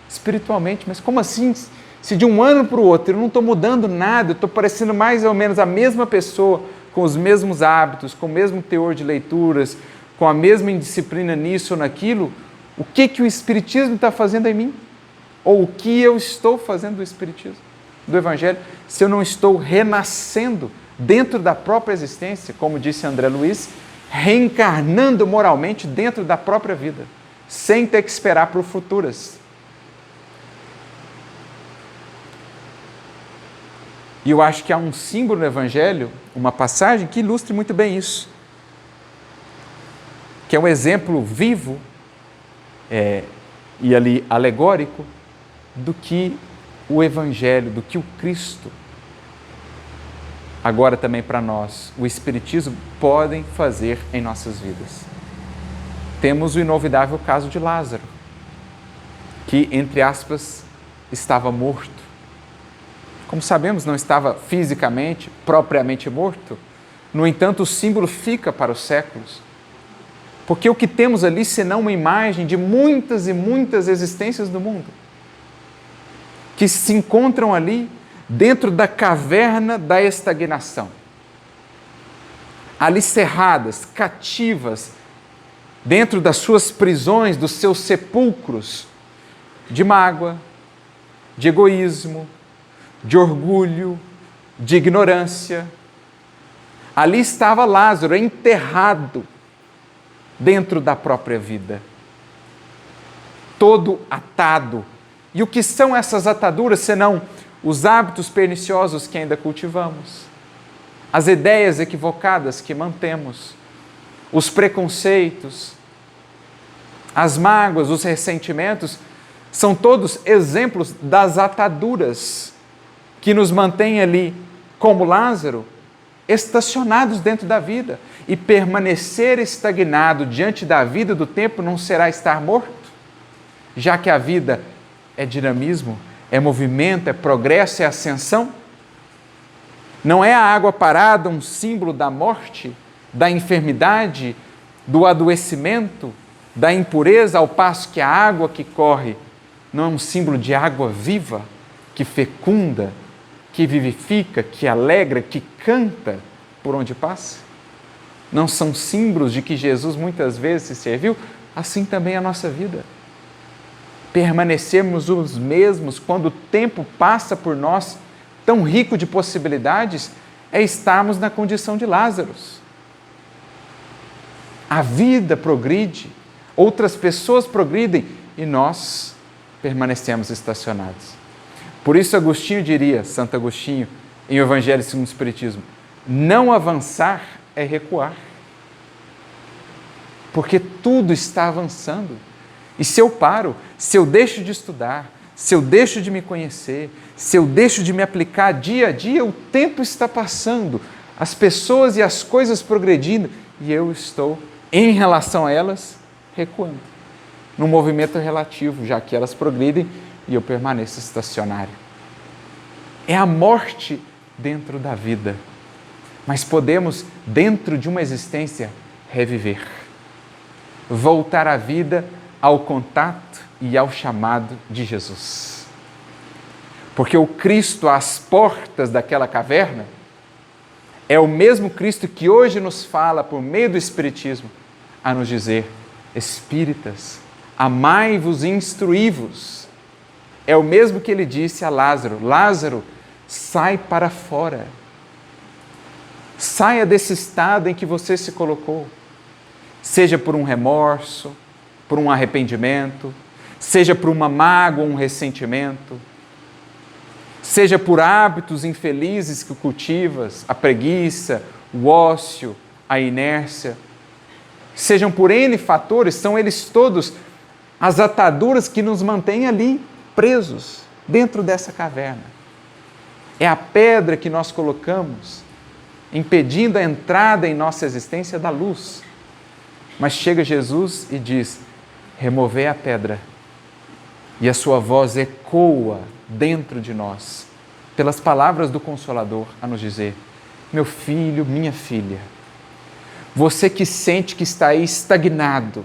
Espiritualmente, mas como assim? Se de um ano para o outro eu não estou mudando nada, eu estou parecendo mais ou menos a mesma pessoa, com os mesmos hábitos, com o mesmo teor de leituras, com a mesma indisciplina nisso ou naquilo, o que o Espiritismo está fazendo em mim? Ou o que eu estou fazendo do Espiritismo, do Evangelho, se eu não estou renascendo dentro da própria existência, como disse André Luiz, reencarnando moralmente dentro da própria vida, sem ter que esperar por futuras. E eu acho que há um símbolo no Evangelho, uma passagem que ilustre muito bem isso, que é um exemplo vivo e ali alegórico do que o Evangelho, do que o Cristo, agora também para nós, o Espiritismo, podem fazer em nossas vidas. Temos o inovidável caso de Lázaro, que, entre aspas, estava morto. Como sabemos, não estava fisicamente, propriamente morto. No entanto, o símbolo fica para os séculos. Porque o que temos ali, senão uma imagem de muitas e muitas existências do mundo, que se encontram ali dentro da caverna da estagnação, ali cerradas, cativas, dentro das suas prisões, dos seus sepulcros, de mágoa, de egoísmo, de orgulho, de ignorância. Ali estava Lázaro, enterrado dentro da própria vida, todo atado. E o que são essas ataduras, senão os hábitos perniciosos que ainda cultivamos, as ideias equivocadas que mantemos, os preconceitos, as mágoas, os ressentimentos, são todos exemplos das ataduras que nos mantêm ali, como Lázaro, estacionados dentro da vida. E permanecer estagnado diante da vida do tempo não será estar morto, já que a vida é dinamismo, é movimento, é progresso, é ascensão. Não é a água parada um símbolo da morte, da enfermidade, do adoecimento, da impureza, ao passo que a água que corre não é um símbolo de água viva, que fecunda, que vivifica, que alegra, que canta por onde passa? Não são símbolos de que Jesus muitas vezes se serviu? Assim também a nossa vida. Permanecermos os mesmos quando o tempo passa por nós, tão rico de possibilidades, é estarmos na condição de Lázaro. A vida progride, outras pessoas progridem, e nós permanecemos estacionados. Por isso Agostinho diria, Santo Agostinho, em O Evangelho segundo o Espiritismo, não avançar é recuar. Porque tudo está avançando. E se eu paro, se eu deixo de estudar, se eu deixo de me conhecer, se eu deixo de me aplicar dia a dia, o tempo está passando, as pessoas e as coisas progredindo, e eu estou, em relação a elas, recuando. Num movimento relativo, já que elas progridem e eu permaneço estacionário. É a morte dentro da vida. Mas podemos, dentro de uma existência, reviver. Voltar à vida, ao contato e ao chamado de Jesus. Porque o Cristo às portas daquela caverna é o mesmo Cristo que hoje nos fala, por meio do Espiritismo, a nos dizer: espíritas, amai-vos e instruí-vos. É o mesmo que ele disse a Lázaro: Lázaro, sai para fora. Saia desse estado em que você se colocou. Seja por um remorso, por um arrependimento, seja por uma mágoa, um ressentimento, seja por hábitos infelizes que cultivas, a preguiça, o ócio, a inércia, sejam por N fatores, são eles todos as ataduras que nos mantêm ali, presos, dentro dessa caverna. É a pedra que nós colocamos, impedindo a entrada em nossa existência da luz. Mas chega Jesus e diz: removei a pedra. E a sua voz ecoa dentro de nós, pelas palavras do Consolador, a nos dizer: meu filho, minha filha, você que sente que está aí estagnado,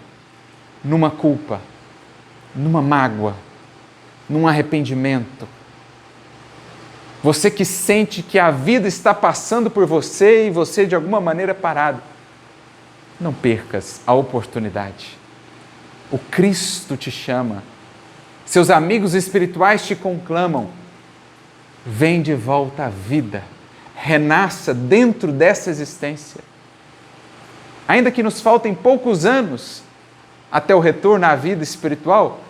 numa culpa, numa mágoa, num arrependimento, você que sente que a vida está passando por você e você de alguma maneira parado, não percas a oportunidade. O Cristo te chama, seus amigos espirituais te conclamam: vem de volta à vida, renasça dentro dessa existência. Ainda que nos faltem poucos anos até o retorno à vida espiritual,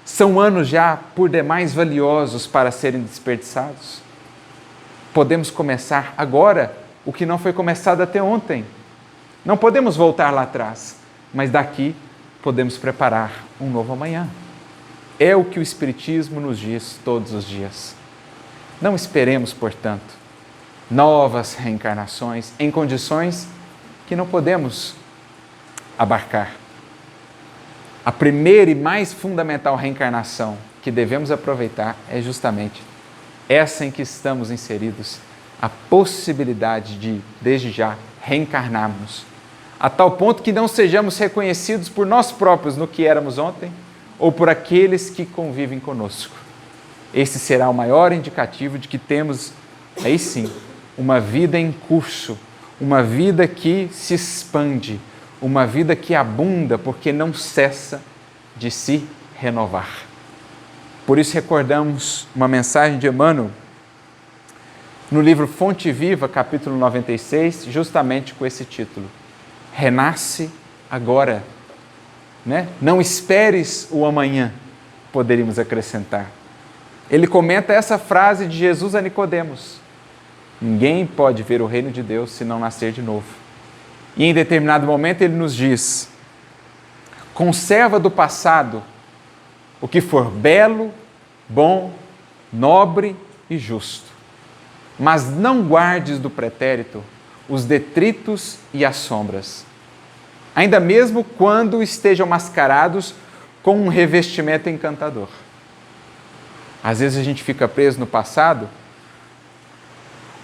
são anos já por demais valiosos para serem desperdiçados. Podemos começar agora o que não foi começado até ontem. Não podemos voltar lá atrás, mas daqui podemos preparar um novo amanhã. É o que o Espiritismo nos diz todos os dias. Não esperemos, portanto, novas reencarnações em condições que não podemos abarcar. A primeira e mais fundamental reencarnação que devemos aproveitar é justamente essa em que estamos inseridos, a possibilidade de, desde já, reencarnarmos, a tal ponto que não sejamos reconhecidos por nós próprios no que éramos ontem ou por aqueles que convivem conosco. Esse será o maior indicativo de que temos, aí sim, uma vida em curso, uma vida que se expande, uma vida que abunda porque não cessa de se renovar. Por isso recordamos uma mensagem de Emmanuel no livro Fonte Viva, capítulo 96, justamente com esse título: renasce agora, né? Não esperes o amanhã, poderíamos acrescentar. Ele comenta essa frase de Jesus a Nicodemos: ninguém pode ver o reino de Deus se não nascer de novo. E em determinado momento ele nos diz: conserva do passado o que for belo, bom, nobre e justo, mas não guardes do pretérito os detritos e as sombras, ainda mesmo quando estejam mascarados com um revestimento encantador. Às vezes a gente fica preso no passado,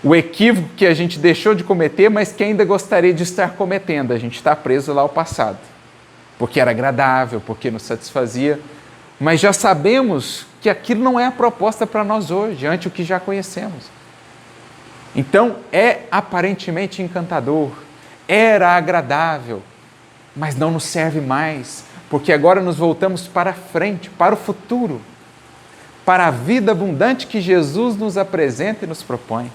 o equívoco que a gente deixou de cometer, mas que ainda gostaria de estar cometendo. A gente está preso lá ao passado, porque era agradável, porque nos satisfazia, mas já sabemos que aquilo não é a proposta para nós hoje, ante o que já conhecemos. Então, é aparentemente encantador, era agradável, mas não nos serve mais, porque agora nos voltamos para frente, para o futuro, para a vida abundante que Jesus nos apresenta e nos propõe.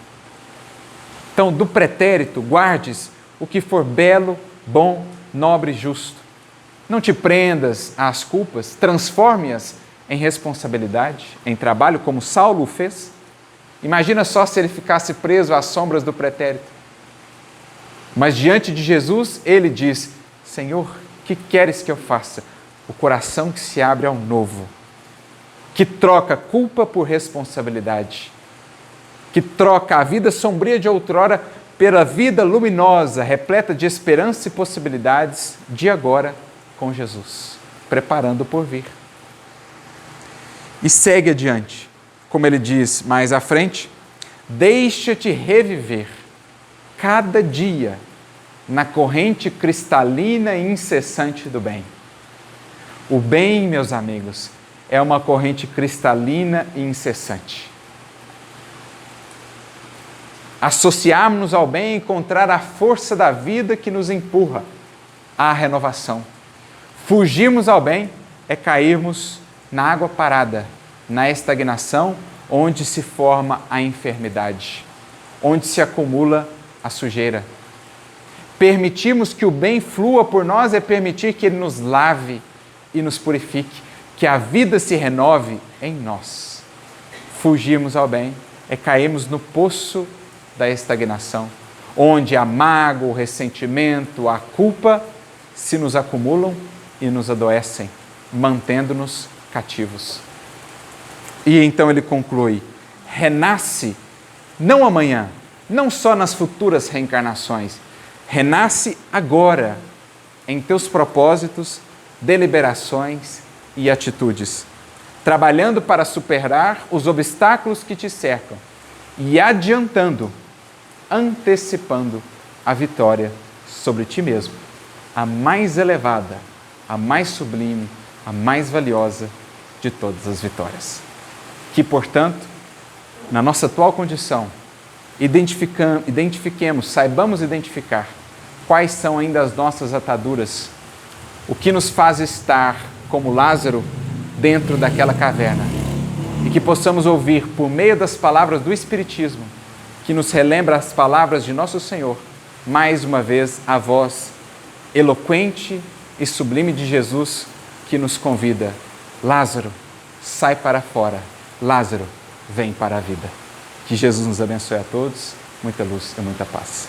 Então, do pretérito, guardes o que for belo, bom, nobre e justo. Não te prendas às culpas, transforme-as em responsabilidade, em trabalho, como Saulo o fez. Imagina só se ele ficasse preso às sombras do pretérito. Mas diante de Jesus, ele diz: Senhor, que queres que eu faça? O coração que se abre ao novo, que troca culpa por responsabilidade, que troca a vida sombria de outrora pela vida luminosa, repleta de esperança e possibilidades de agora com Jesus, preparando por vir. E segue adiante, como ele diz mais à frente: deixa-te reviver cada dia na corrente cristalina e incessante do bem. O bem, meus amigos, é uma corrente cristalina e incessante. Associarmos-nos ao bem e encontrar a força da vida que nos empurra à renovação. Fugirmos ao bem é cairmos na água parada, na estagnação, onde se forma a enfermidade, onde se acumula a sujeira. Permitirmos que o bem flua por nós é permitir que ele nos lave e nos purifique, que a vida se renove em nós. Fugirmos ao bem é cairmos no poço da estagnação, onde a mágoa, o ressentimento, a culpa se nos acumulam e nos adoecem, mantendo-nos cativos. E então ele conclui: renasce, não amanhã, não só nas futuras reencarnações, renasce agora, em teus propósitos, deliberações e atitudes, trabalhando para superar os obstáculos que te cercam e adiantando, antecipando a vitória sobre ti mesmo, a mais elevada, a mais sublime, a mais valiosa de todas as vitórias. Que, portanto, na nossa atual condição, identifiquemos, saibamos identificar quais são ainda as nossas ataduras, o que nos faz estar como Lázaro dentro daquela caverna, e que possamos ouvir, por meio das palavras do Espiritismo, que nos relembra as palavras de Nosso Senhor, mais uma vez a voz eloquente e sublime de Jesus, que nos convida: Lázaro, sai para fora, Lázaro, vem para a vida. Que Jesus nos abençoe a todos, muita luz e muita paz.